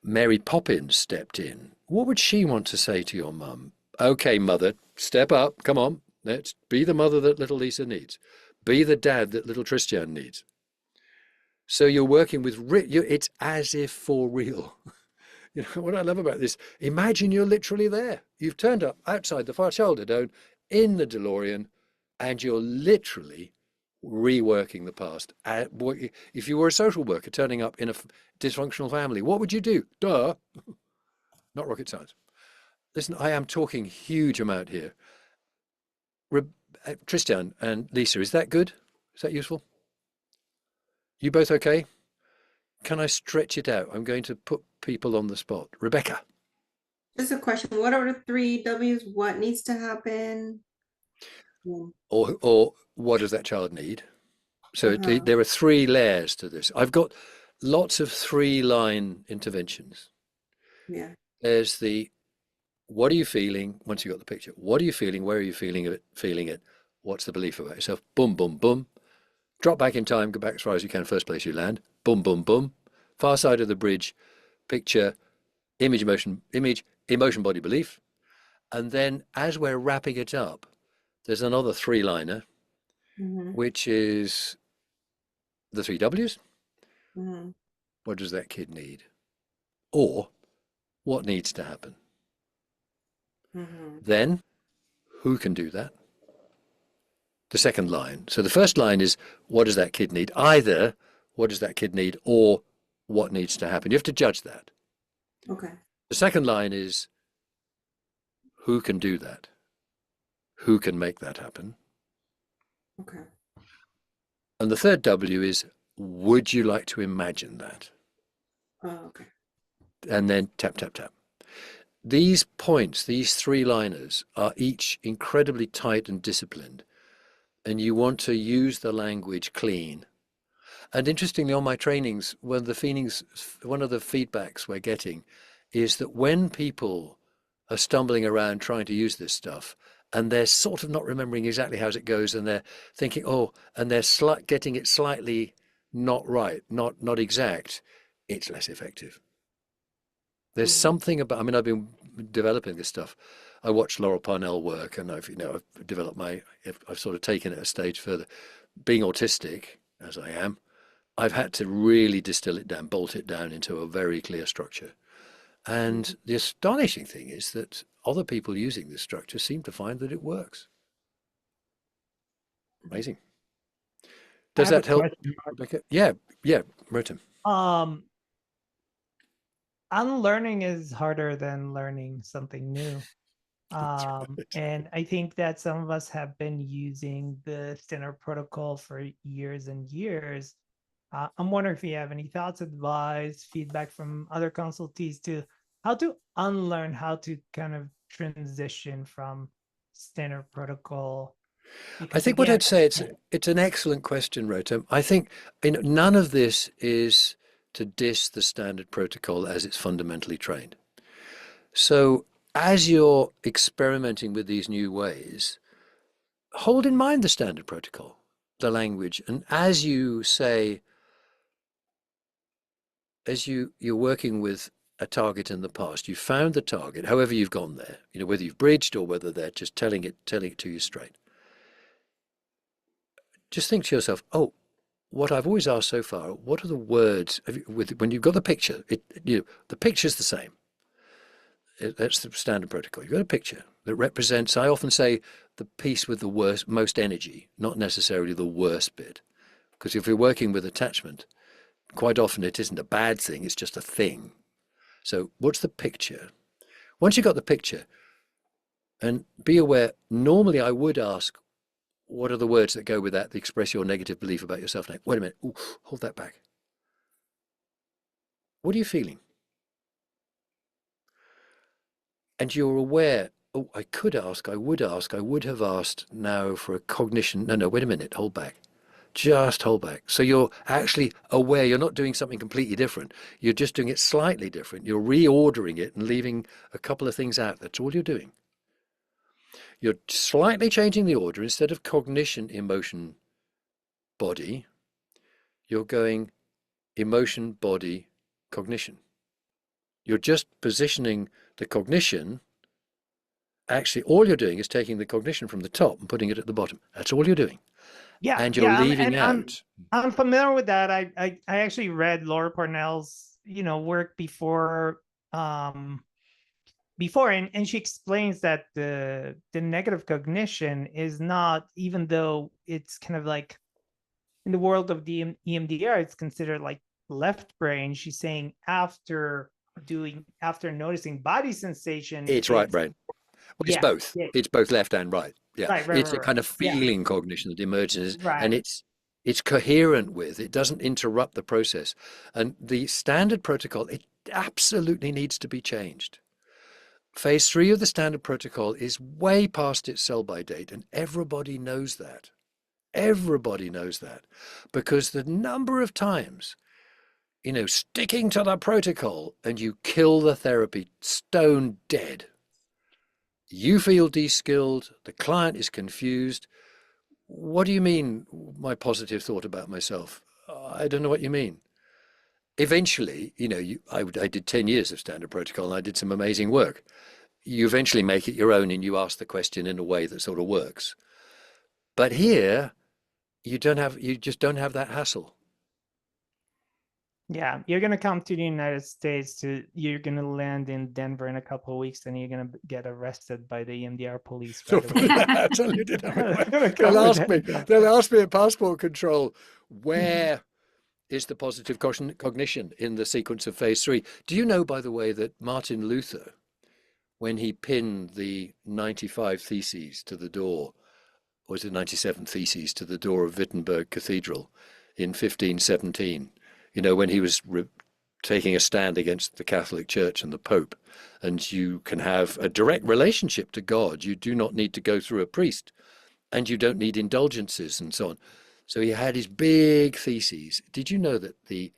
Mary Poppins stepped in, what would she want to say to your mum? Okay, mother, step up. Come on, let's be the mother that little Lisa needs. Be the dad that little Tristan needs. So you're working with, it's as if for real. You know, what I love about this, imagine you're literally there. You've turned up outside the Far Shoulder Dome in the DeLorean, and you're literally reworking the past. If you were a social worker turning up in a dysfunctional family, what would you do? Duh. Not rocket science. Listen, I am talking huge amount here. Tristan and Lisa, is that good? Is that useful? You both okay? Can I stretch it out? I'm going to put people on the spot. Rebecca. Just a question. What are the 3 W's? What needs to happen? Yeah. Or what does that child need? So there are 3 layers to this. I've got lots of 3-line interventions. Yeah. There's the, what are you feeling once you got the picture? What are you feeling? Where are you feeling it? What's the belief about yourself? Boom, boom, boom. Drop back in time, go back as far as you can, first place you land. Boom, boom, boom. Far side of the bridge, picture, image, emotion, body, belief. And then as we're wrapping it up, there's another 3-liner, which is the 3 W's. What does that kid need? Or what needs to happen? Then who can do that? The second line. So the first line is, what does that kid need? Either what does that kid need or what needs to happen? You have to judge that. Okay. The second line is, who can do that? Who can make that happen? Okay. And the third W is, would you like to imagine that? Oh, okay. And then tap, tap, tap. These points, these 3-liners are each incredibly tight and disciplined. And you want to use the language clean. And interestingly, on my trainings, one of the feedbacks we're getting is that when people are stumbling around trying to use this stuff, and they're sort of not remembering exactly how it goes, and they're thinking, and they're getting it slightly not right, not exact, it's less effective. There's something about, I mean, I've been developing this stuff. I watched Laurel Parnell work, and I've developed I've sort of taken it a stage further. Being autistic, as I am, I've had to really distill it down, bolt it down into a very clear structure. And the astonishing thing is that other people using this structure seem to find that it works. Amazing. Does that help, Rebecca? Yeah, Merton. unlearning is harder than learning something new. That's right. And I think that some of us have been using the standard protocol for years and years. I'm wondering if you have any thoughts, advice, feedback from other consultees to how to unlearn, how to kind of transition from standard protocol. I Because think what again, I'd say, it's an excellent question, Rotem. I think none of this is to diss the standard protocol as it's fundamentally trained. So as you're experimenting with these new ways, hold in mind the standard protocol, the language, and as you say, as you're working with a target in the past, you found the target, however you've gone there, whether you've bridged or whether they're just telling it to you straight. Just think to yourself, oh, what I've always asked so far, what are the words when you've got the picture? The picture's the same. That's the standard protocol. You've got a picture that represents, I often say, the piece with the most energy, not necessarily the worst bit. Because if you're working with attachment, quite often it isn't a bad thing, it's just a thing. So what's the picture? Once you've got the picture, and be aware, normally I would ask, what are the words that go with that express your negative belief about yourself now? Wait a minute. Ooh, hold that back. What are you feeling? And you're aware, oh, I would have asked now for a cognition. No, wait a minute, hold back. Just hold back. So you're actually aware you're not doing something completely different. You're just doing it slightly different. You're reordering it and leaving a couple of things out. That's all you're doing. You're slightly changing the order. Instead of cognition, emotion, body, you're going emotion, body, cognition. You're just positioning the cognition. Actually, all you're doing is taking the cognition from the top and putting it at the bottom. That's all you're doing. yeah, And you're leaving out. I'm familiar with that. I actually read Laura Parnell's work before, and she explains that the negative cognition is not, even though it's kind of like in the world of the EMDR, it's considered like left brain. She's saying after noticing body sensation, it's right brain. Well, it's both. Yeah. It's both left and right. Yeah, right, it's a kind of feeling cognition that emerges, and it's coherent with. It doesn't interrupt the process. And the standard protocol, it absolutely needs to be changed. Phase 3 of the standard protocol is way past its sell-by date, and everybody knows that. Everybody knows that, because the number of times, sticking to the protocol and you kill the therapy stone dead. You feel de-skilled, the client is confused. What do you mean, my positive thought about myself? I don't know what you mean. Eventually, I did 10 years of standard protocol and I did some amazing work. You eventually make it your own and you ask the question in a way that sort of works. But here, you just don't have that hassle. Yeah, you're going to come to the United States, you're going to land in Denver in a couple of weeks, and you're going to get arrested by the EMDR police. They'll ask me at passport control, where is the positive cognition in the sequence of phase 3? Do you know, by the way, that Martin Luther, when he pinned the 95 theses to the door, or was it 97 theses to the door of Wittenberg Cathedral in 1517, when he was taking a stand against the Catholic Church and the Pope, and you can have a direct relationship to God. You do not need to go through a priest, and you don't need indulgences and so on. So he had his big theses. Did you know that the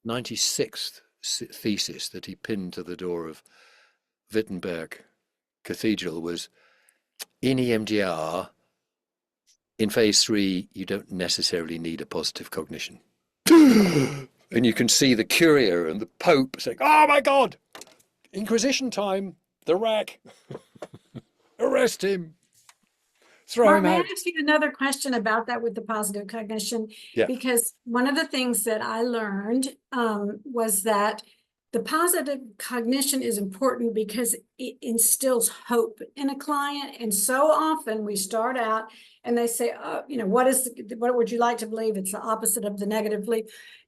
96th thesis that he pinned to the door of Wittenberg Cathedral was, in EMDR, in phase 3, you don't necessarily need a positive cognition. And you can see the courier and the Pope saying, oh my God, Inquisition time, the rack, arrest him, throw him out. May I ask you another question about that with the positive cognition? Yeah. Because one of the things that I learned was that the positive cognition is important because it instills hope in a client. And so often we start out and they say, oh, you know, what would you like to believe? It's the opposite of the negative belief.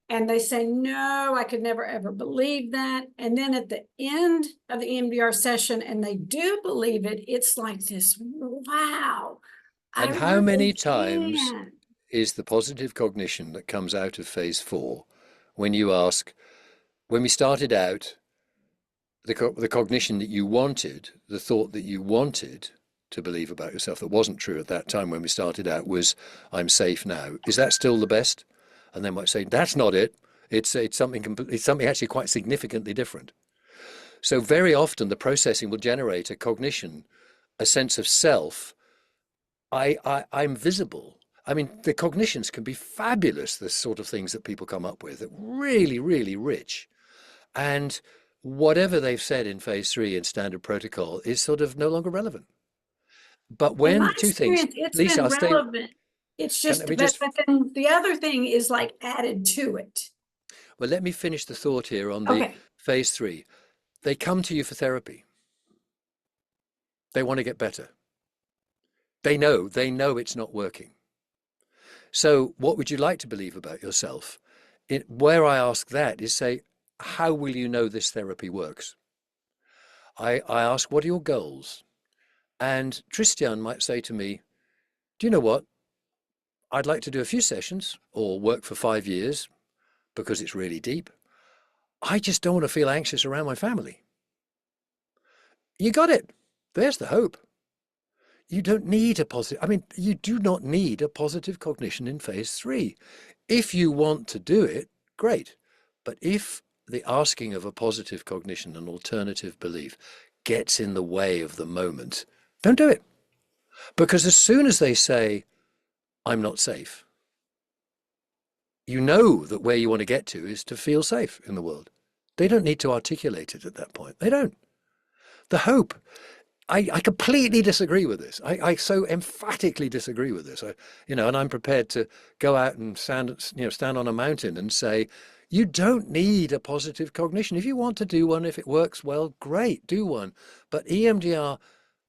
And they say, no, I could never, ever believe that. And then at the end of the EMDR session, and they do believe it, it's like this, wow. And I how many really times can. is the positive cognition that comes out of phase 4 when you ask, when we started out, the cognition that you wanted, the thought that you wanted to believe about yourself that wasn't true at that time when we started out was, I'm safe now. Is that still the best? And they might say, that's not it. It's something actually quite significantly different. So very often the processing will generate a cognition, a sense of self. I'm visible. I mean, the cognitions can be fabulous, the sort of things that people come up with, really, really rich. And whatever they've said in phase 3 in standard protocol is sort of no longer relevant. But In when my two things, experience, it's Lisa, been I'll stay. relevant. It's just, Let me but just, then the other thing is like added to it. well, let me finish the thought here on the Okay. phase 3. They come to you for therapy. They want to get better. They know it's not working. So what would you like to believe about yourself? Where I ask that is say, how will you know this therapy works? I ask, what are your goals? And Christian might say to me, do you know what? I'd like to do a few sessions or work for 5 years because it's really deep. I just don't want to feel anxious around my family. You got it. There's the hope. You don't need a positive, I mean, you do not need a positive cognition in phase 3. If you want to do it, great. But if the asking of a positive cognition, an alternative belief, gets in the way of the moment, don't do it. Because as soon as they say, I'm not safe, you know that where you want to get to is to feel safe in the world. They don't need to articulate it at that point. They don't. The hope. I completely disagree with this. I so emphatically disagree with this. And I'm prepared to go out and stand on a mountain and say, you don't need a positive cognition. If you want to do one, if it works well, great, do one. But EMDR,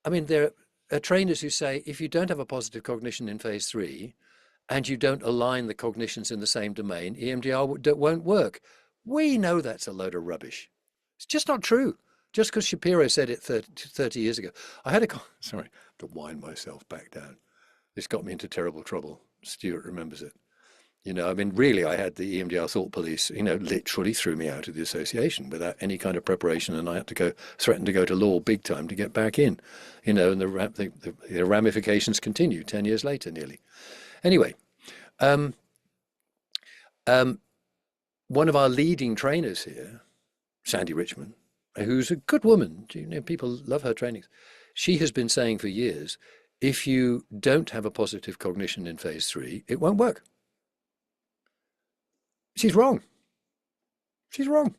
I mean, there are trainers who say, if you don't have a positive cognition in phase 3 and you don't align the cognitions in the same domain, EMDR won't work. We know that's a load of rubbish. It's just not true. Just because Shapiro said it 30 years ago. I had sorry, to wind myself back down. This got me into terrible trouble. Stuart remembers it. I mean, really, I had the EMDR thought police, literally threw me out of the association without any kind of preparation. And I had to threaten to go to law big time to get back in, and the ramifications continue 10 years later, nearly. Anyway, one of our leading trainers here, Sandy Richmond, who's a good woman, people love her trainings. She has been saying for years, if you don't have a positive cognition in phase 3, it won't work. She's wrong. She's wrong.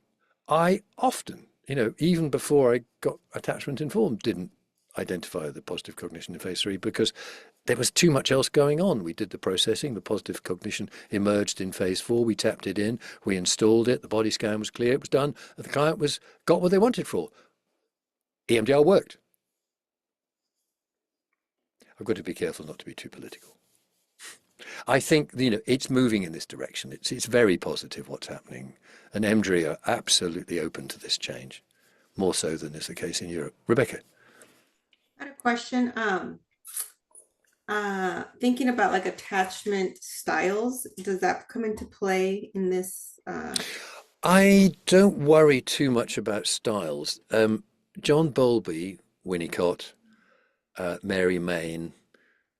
I often, even before I got attachment informed, didn't identify the positive cognition in phase 3 because there was too much else going on. We did the processing, the positive cognition emerged in phase 4, we tapped it in, we installed it, the body scan was clear, it was done, and the client got what they wanted for. EMDR worked. I've got to be careful not to be too political. I think, it's moving in this direction. It's very positive what's happening. And EMDRI are absolutely open to this change, more so than is the case in Europe. Rebecca. I had a question. Thinking about like attachment styles, does that come into play in this? I don't worry too much about styles. John Bowlby, Winnicott, Mary Main,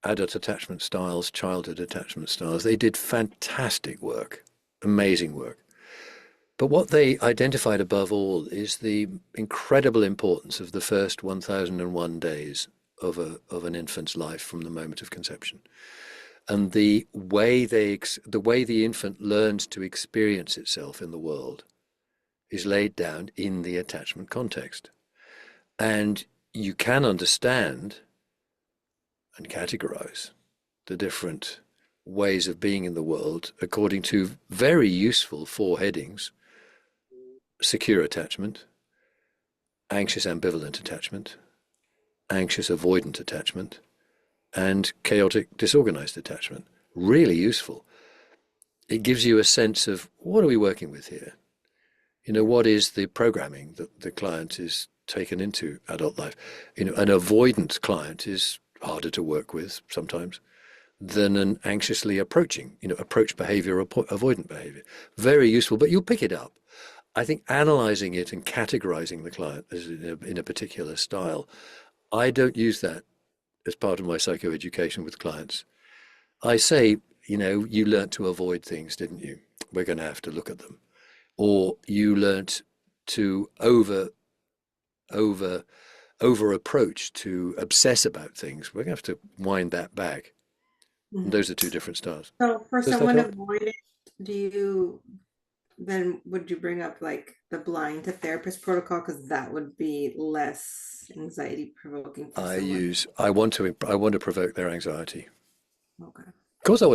adult attachment styles, childhood attachment styles, they did fantastic work, amazing work. But what they identified above all is the incredible importance of the first 1001 days of an infant's life from the moment of conception, and the way the infant learns to experience itself in the world is laid down in the attachment context. And you can understand and categorize the different ways of being in the world according to very useful 4 headings secure attachment, anxious ambivalent attachment, anxious avoidant attachment, and chaotic disorganized attachment. Really useful. It gives you a sense of what are we working with here? You know, what is the programming that the client is taken into adult life? You know, an avoidant client is harder to work with sometimes than an anxiously approaching, you know, approach behavior or avoidant behavior. Very useful, but you'll pick it up. I think analyzing it and categorizing the client as in a particular style, I don't use that as part of my psychoeducation with clients. I say, you know, you learnt to avoid things, didn't you? We're going to have to look at them. Or you learnt to over approach, to obsess about things. We're going to have to wind that back. And those are two different styles. So for Does that someone help? avoidant, would you bring up like the blind to therapist protocol? Because that would be less anxiety provoking for someone. I want to provoke their anxiety. Okay. Of course, I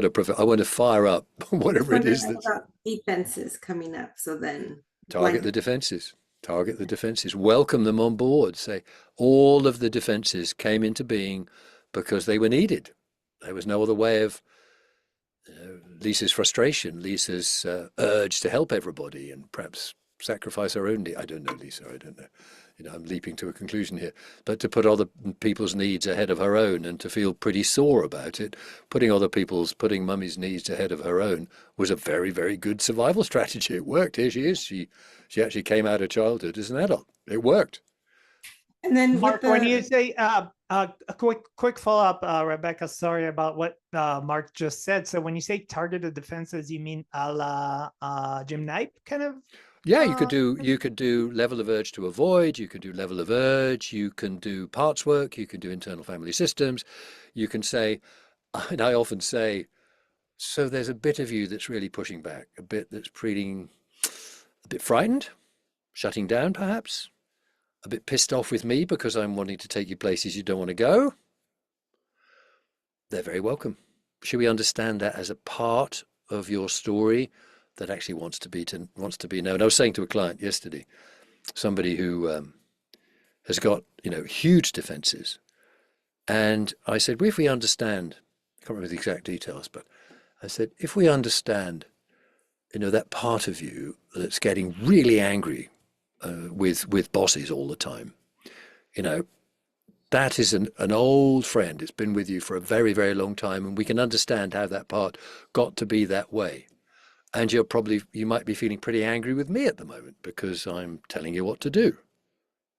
want to fire up whatever it is Wondering that's about defenses coming up. So then target the defenses. Target the defenses. Welcome them on board. Say all of the defenses came into being because they were needed. There was no other way of Lisa's frustration, Lisa's urge to help everybody and perhaps sacrifice her own need. I don't know, Lisa. I don't know. You know, I'm leaping to a conclusion here. But to put other people's needs ahead of her own and to feel pretty sore about it, putting mummy's needs ahead of her own was a very, very good survival strategy. It worked. Here she is. She actually came out of childhood as an adult. It worked. And then Mark, when you say a quick follow-up, Rebecca, sorry about what Mark just said. So when you say targeted defenses, you mean a la Jim Knipe kind of? Yeah, you could do level of urge to avoid, you could do level of urge, you can do parts work, you can do internal family systems, you can say, and I often say, so there's a bit of you that's really pushing back, a bit that's feeling a bit frightened, shutting down perhaps, a bit pissed off with me because I'm wanting to take you places you don't want to go. They're very welcome. Should we understand that as a part of your story that actually wants to be known? I was saying to a client yesterday, somebody who has got, you know, huge defenses, and I said, well, if we understand, I can't remember the exact details, but I said, if we understand, you know, that part of you that's getting really angry with bosses all the time, you know, that is an old friend. It's been with you for a very, very long time, and we can understand how that part got to be that way. And you might be feeling pretty angry with me at the moment because I'm telling you what to do.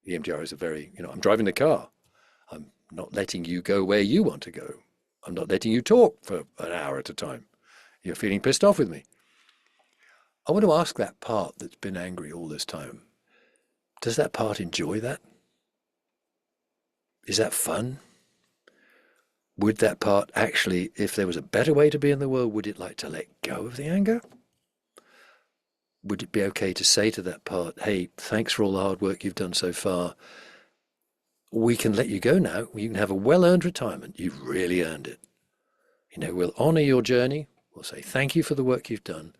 EMDR is I'm driving the car. I'm not letting you go where you want to go. I'm not letting you talk for an hour at a time. You're feeling pissed off with me. I want to ask that part that's been angry all this time, does that part enjoy that? Is that fun? Would that part actually, if there was a better way to be in the world, would it like to let go of the anger? Would it be okay to say to that part, hey, thanks for all the hard work you've done so far. We can let you go now. You can have a well-earned retirement. You've really earned it. You know, we'll honor your journey. We'll say thank you for the work you've done.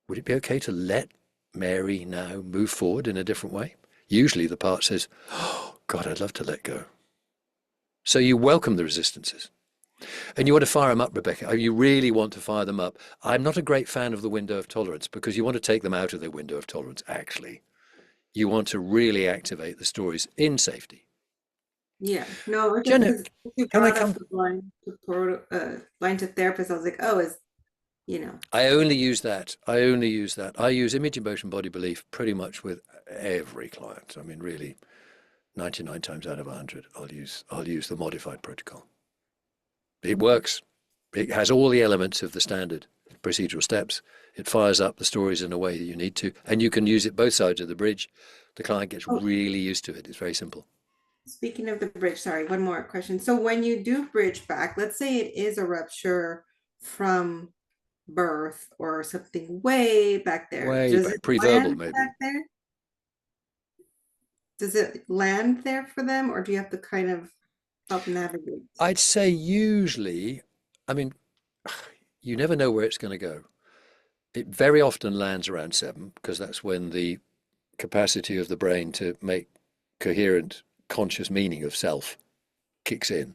Would it be okay to let Mary now move forward in a different way? Usually the part says, oh, God, I'd love to let go. So you welcome the resistances. And you want to fire them up, Rebecca. You really want to fire them up. I'm not a great fan of the window of tolerance because you want to take them out of their window of tolerance, actually. You want to really activate the stories in safety. Yeah, no, Jenna, can I come? Blind to therapist. I was like, oh, I only use that. I use image, emotion, body, belief pretty much with every client. I mean, really, 99 times out of 100, I'll use the modified protocol. It works. It has all the elements of the standard procedural steps. It fires up the stories in a way that you need to, and you can use it both sides of the bridge. The client gets really used to it. It's very simple. Speaking of the bridge, sorry, one more question. So when you do bridge back, let's say it is a rupture from birth or something way back there. Does it pre-verbal maybe. Back there? Does it land there for them, or do you have to kind of help navigate? I'd say usually, I mean, you never know where it's going to go. It very often lands around 7 because that's when the capacity of the brain to make coherent, conscious meaning of self kicks in,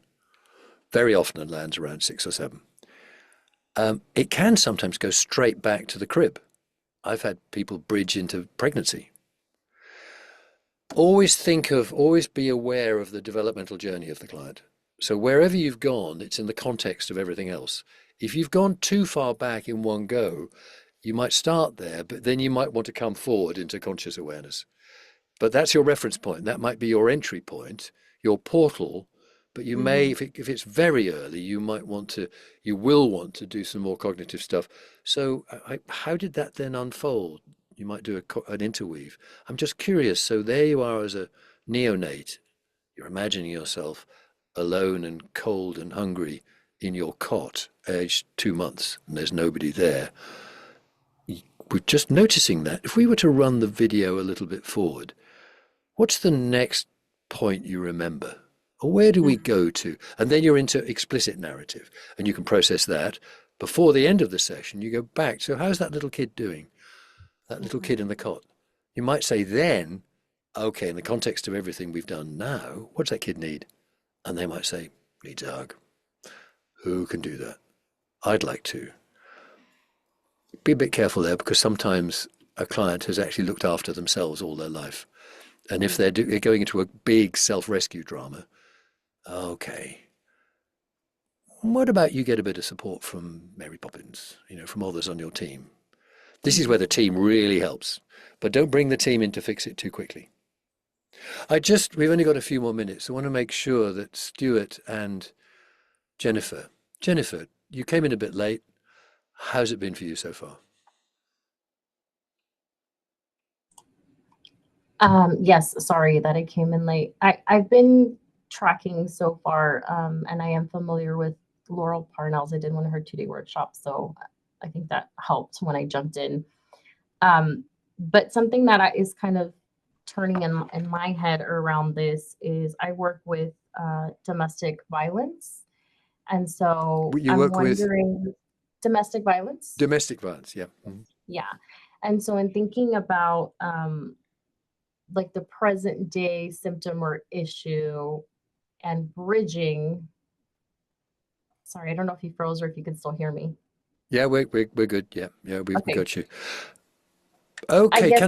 very often and lands around 6 or 7. It can sometimes go straight back to the crib. I've had people bridge into pregnancy. Always be aware of the developmental journey of the client. So wherever you've gone, it's in the context of everything else. If you've gone too far back in one go, you might start there, but then you might want to come forward into conscious awareness. But that's your reference point. That might be your entry point, your portal. But you may, if it's very early, you will want to do some more cognitive stuff. So how did that then unfold? You might do an interweave. I'm just curious. So there you are as a neonate. You're imagining yourself alone and cold and hungry in your cot, aged 2 months, and there's nobody there. We're just noticing that. If we were to run the video a little bit forward, what's the next point you remember? Or where do we go to? And then you're into explicit narrative, and you can process that. Before the end of the session, you go back. So how's that little kid doing? That little kid in the cot. You might say then, okay, in the context of everything we've done now, what does that kid need? And they might say, needs a hug. Who can do that? I'd like to. Be a bit careful there, because sometimes a client has actually looked after themselves all their life. And if they're going into a big self-rescue drama, okay. What about you get a bit of support from Mary Poppins, from others on your team? This is where the team really helps. But don't bring the team in to fix it too quickly. We've only got a few more minutes. I want to make sure that Stuart and Jennifer, you came in a bit late. How's it been for you so far? Yes, sorry that I came in late. I've been tracking so far, and I am familiar with Laurel Parnell's. I did one of her 2-day workshops, so I think that helped when I jumped in. But something that is kind of turning in my head around this is I work with domestic violence. And so I'm wondering, domestic violence? Domestic violence, yeah. Mm-hmm. Yeah. And so in thinking about like the present day symptom or issue and bridging, sorry, I don't know if you froze or if you can still hear me. Yeah, we're good. Yeah, we've Okay. got you. Okay,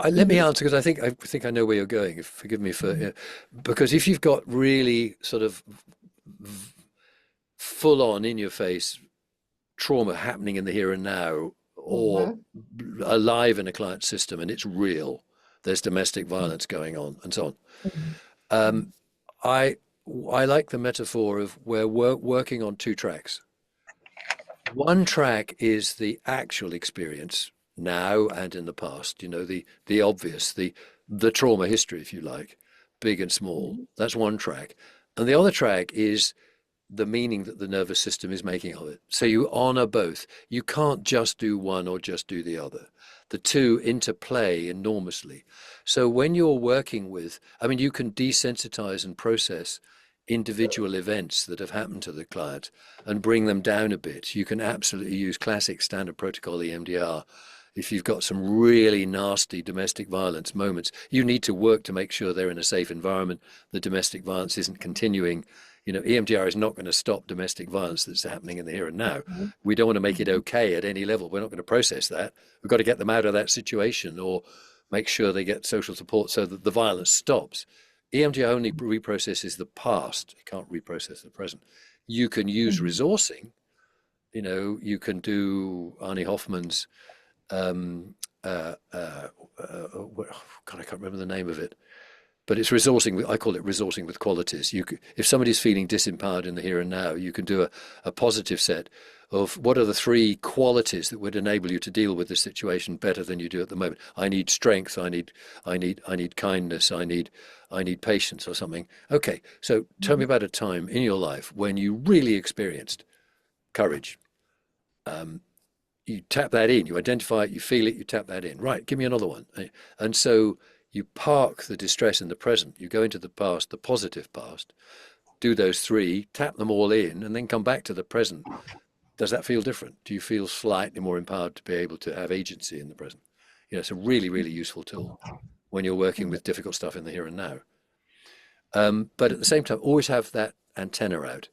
let me answer, because I think I know where you're going. Forgive me for because if you've got really sort of full on in your face trauma happening in the here and now, or alive in a client system, and it's real, there's domestic violence going on and so on. I like the metaphor of we're working on 2 tracks. One track is the actual experience now and in the past, the obvious, the trauma history, if you like, big and small. That's one track. And the other track is the meaning that the nervous system is making of it. So you honor both. You can't just do one or just do the other. The two interplay enormously. So when you're working with, you can desensitize and process individual events that have happened to the client and bring them down a bit. You can absolutely use classic standard protocol EMDR. If you've got some really nasty domestic violence moments, you need to work to make sure they're in a safe environment. The domestic violence isn't continuing. EMDR is not going to stop domestic violence that's happening in the here and now. We don't want to make it okay at any level. We're not going to process that. We've got to get them out of that situation or make sure they get social support so that the violence stops. EMDR only reprocesses the past. It can't reprocess the present. You can use resourcing. You can do Arnie Hoffman's, God, I can't remember the name of it. But it's resourcing. I call it resourcing with qualities. If somebody's feeling disempowered in the here and now, you can do a positive set of what are the 3 qualities that would enable you to deal with the situation better than you do at the moment. I need strength. I need kindness. I need patience or something. Okay, so tell me about a time in your life when you really experienced courage. You tap that in. You identify it. You feel it. You tap that in. Right. Give me another one. And so you park the distress in the present, you go into the past, the positive past, do those 3, tap them all in, and then come back to the present. Does that feel different? Do you feel slightly more empowered to be able to have agency in the present? It's a really, really useful tool when you're working with difficult stuff in the here and now. But at the same time, always have that antenna out.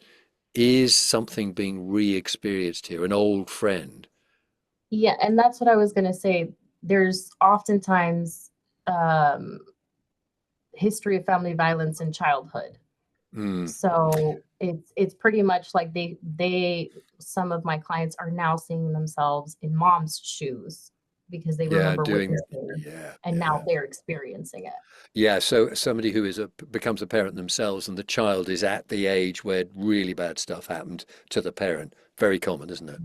Is something being re-experienced here? An old friend? Yeah, and that's what I was going to say. There's oftentimes history of family violence in childhood. So it's pretty much like some of my clients are now seeing themselves in mom's shoes because they remember now they're experiencing it. Yeah, so somebody who becomes a parent themselves, and the child is at the age where really bad stuff happened to the parent. Very common, isn't it?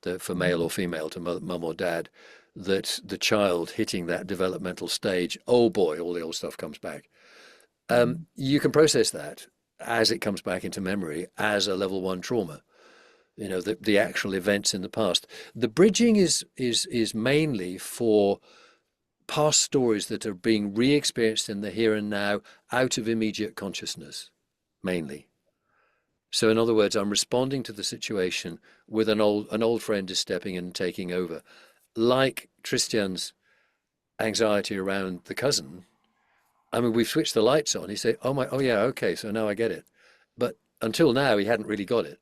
That for male or female, to mum or dad, that the child hitting that developmental stage, oh boy, all the old stuff comes back. You can process that as it comes back into memory as a level 1 trauma. The actual events in the past. The bridging is mainly for past stories that are being re-experienced in the here and now out of immediate consciousness, mainly. So in other words, I'm responding to the situation with an old friend is stepping in and taking over. Like Tristian's anxiety around the cousin, I mean, we've switched the lights on. He said, oh yeah, okay, so now I get it. But until now, he hadn't really got it.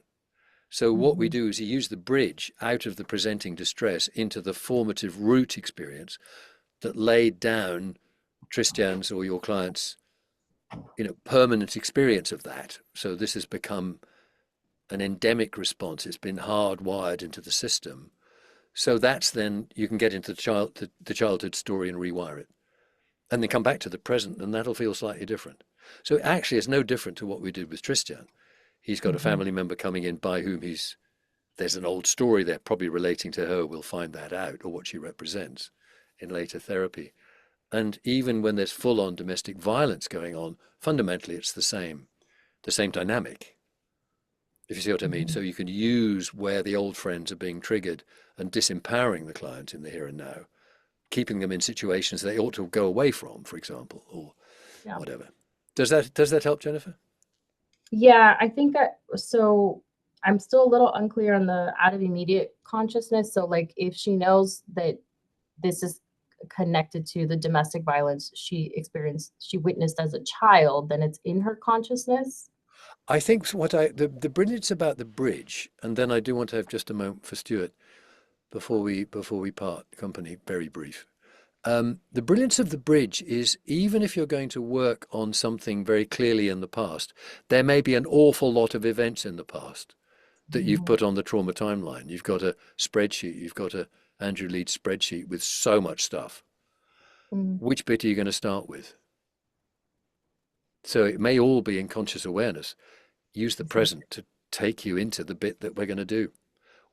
So what we do is he used the bridge out of the presenting distress into the formative root experience that laid down Tristian's or your client's, permanent experience of that. So this has become an endemic response. It's been hardwired into the system. So that's then you can get into the childhood story and rewire it, and then come back to the present, and that'll feel slightly different. So actually, it's no different to what we did with Tristian. He's got a family member coming in by whom there's an old story there, probably relating to her. We'll find that out, or what she represents in later therapy. And even when there's full-on domestic violence going on, fundamentally it's the same dynamic, if you see what I mean. So you can use where the old friends are being triggered and disempowering the client in the here and now, keeping them in situations they ought to go away from, for example, or whatever. Does that help, Jennifer? Yeah, I think that, so I'm still a little unclear on the out of immediate consciousness. So like if she knows that this is connected to the domestic violence she witnessed as a child, then it's in her consciousness. I think the brilliance about the bridge, and then I do want to have just a moment for Stuart before we part company, very brief. The brilliance of the bridge is, even if you're going to work on something very clearly in the past, there may be an awful lot of events in the past that you've put on the trauma timeline. You've got a spreadsheet, you've got a Andrew Leeds spreadsheet with so much stuff. Which bit are you going to start with? So it may all be in conscious awareness. Use the present to take you into the bit that we're going to do.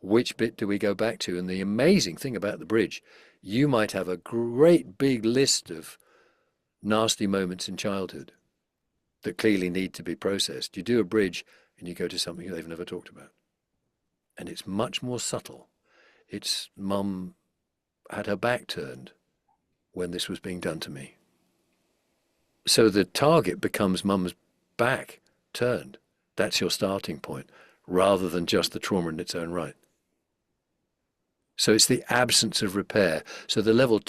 Which bit do we go back to? And the amazing thing about the bridge, you might have a great big list of nasty moments in childhood that clearly need to be processed. You do a bridge and you go to something they've never talked about. And it's much more subtle. It's mum had her back turned when this was being done to me. So the target becomes mum's back turned. That's your starting point, rather than just the trauma in its own right. So it's the absence of repair. So the level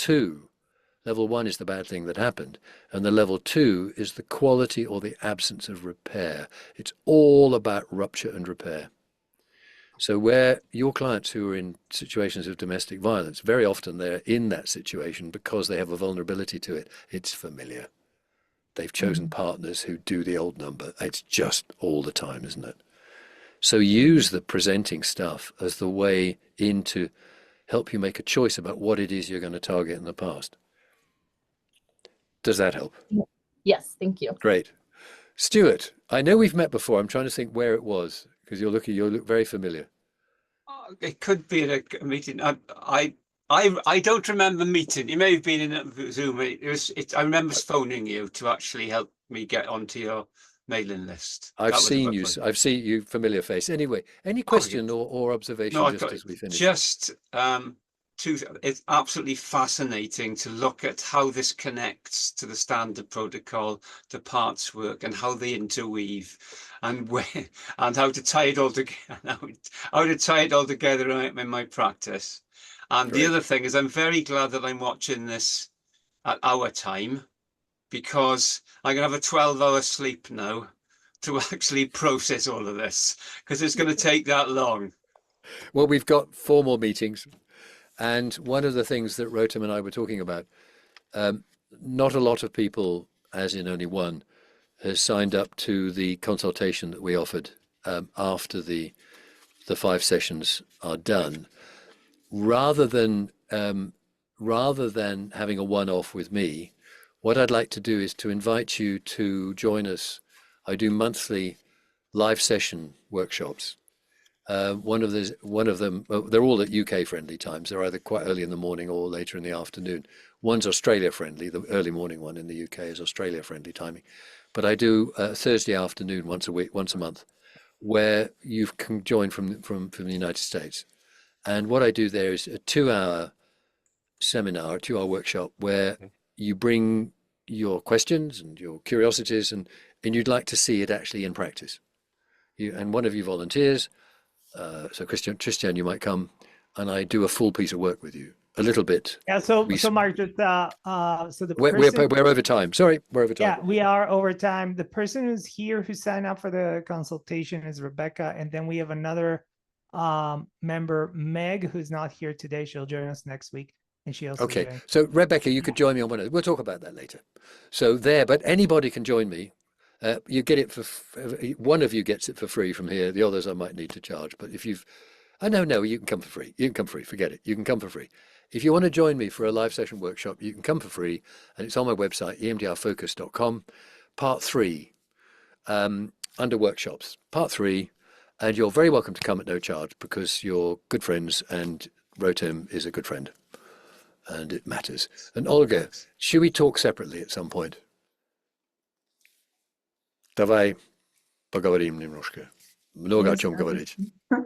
1 is the bad thing that happened, and the level 2 is the quality or the absence of repair. It's all about rupture and repair. So where your clients who are in situations of domestic violence, very often they're in that situation because they have a vulnerability to it. It's familiar. They've chosen partners who do the old number. It's just all the time, isn't it? So use the presenting stuff as the way in to help you make a choice about what it is you're going to target in the past. Does that help? Yes, thank you. Great. Stuart, I know we've met before. I'm trying to think where it was, because you look very familiar. It could be at a meeting. I don't remember meeting. You may have been in a Zoom. I remember phoning you to actually help me get onto your mailing list. I've seen you, familiar face. Anyway, any question or observation as we finish? Just it's absolutely fascinating to look at how this connects to the standard protocol, the parts work, and how they interweave, and how to tie it all together. How to tie it all together in my practice. And the Great. other thing is I'm very glad that I'm watching this at our time, because I'm going to have a 12-hour sleep now to actually process all of this, because it's going to take that long. Well, we've got 4 more meetings. And one of the things that Rotem and I were talking about, not a lot of people, as in only one, has signed up to the consultation that we offered after the 5 sessions are done. Rather than having a one-off with me, what I'd like to do is to invite you to join us. I do monthly live session workshops. One of them, well, they're all at UK friendly times. They're either quite early in the morning or later in the afternoon. One's Australia friendly. The early morning one in the UK is Australia friendly timing. But I do Thursday afternoon once a month, where you can join from the United States. And what I do there is a 2-hour seminar, a 2-hour workshop, where you bring your questions and your curiosities, and you'd like to see it actually in practice. And one of you volunteers. So Christian, you might come, and I do a full piece of work with you, a little bit. Yeah. So Mark, just so the We're over time. Sorry, we're over time. Yeah, we are over time. The person who's here who signed up for the consultation is Rebecca, and then we have another member, Meg, who's not here today. She'll join us next week, and she also Okay. joined. So Rebecca, you could join me on one of those. We'll talk about that later. So but anybody can join me. You get it for one of you gets it for free from here. The others I might need to charge. But if you've, no, you can come for free. You can come for free. Forget it. You can come for free. If you want to join me for a live session workshop, you can come for free, and it's on my website, emdrfocus.com. Part 3, under workshops, part 3, and you're very welcome to come at no charge because you're good friends, and Rotem is a good friend, and it matters. And Olga, should we talk separately at some point? Давай поговорим немножко. Много о чем говорить.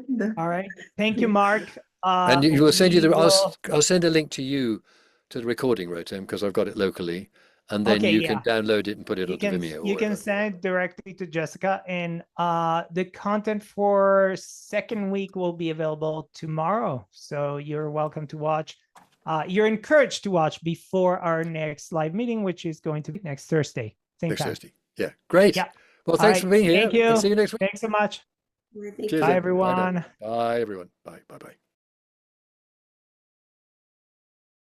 Да. All right. Thank you, Mark. And you will send you we will- I'll send a link to you to the recording, Rotem, because I've got it locally, and then Okay, you yeah. can download it and put it You onto can Vimeo. Or you can whatever. send it directly to Jessica, and the content for second week will be available tomorrow. So you're welcome to watch. You're encouraged to watch before our next live meeting, which is going to be next Thursday, same Next time. Thursday. Yeah, great. Yeah. Well, All thanks right, for being here. thank you. And see you next week. Thanks so much. Thank Cheers Bye, then. everyone. Bye, everyone. Bye. Bye.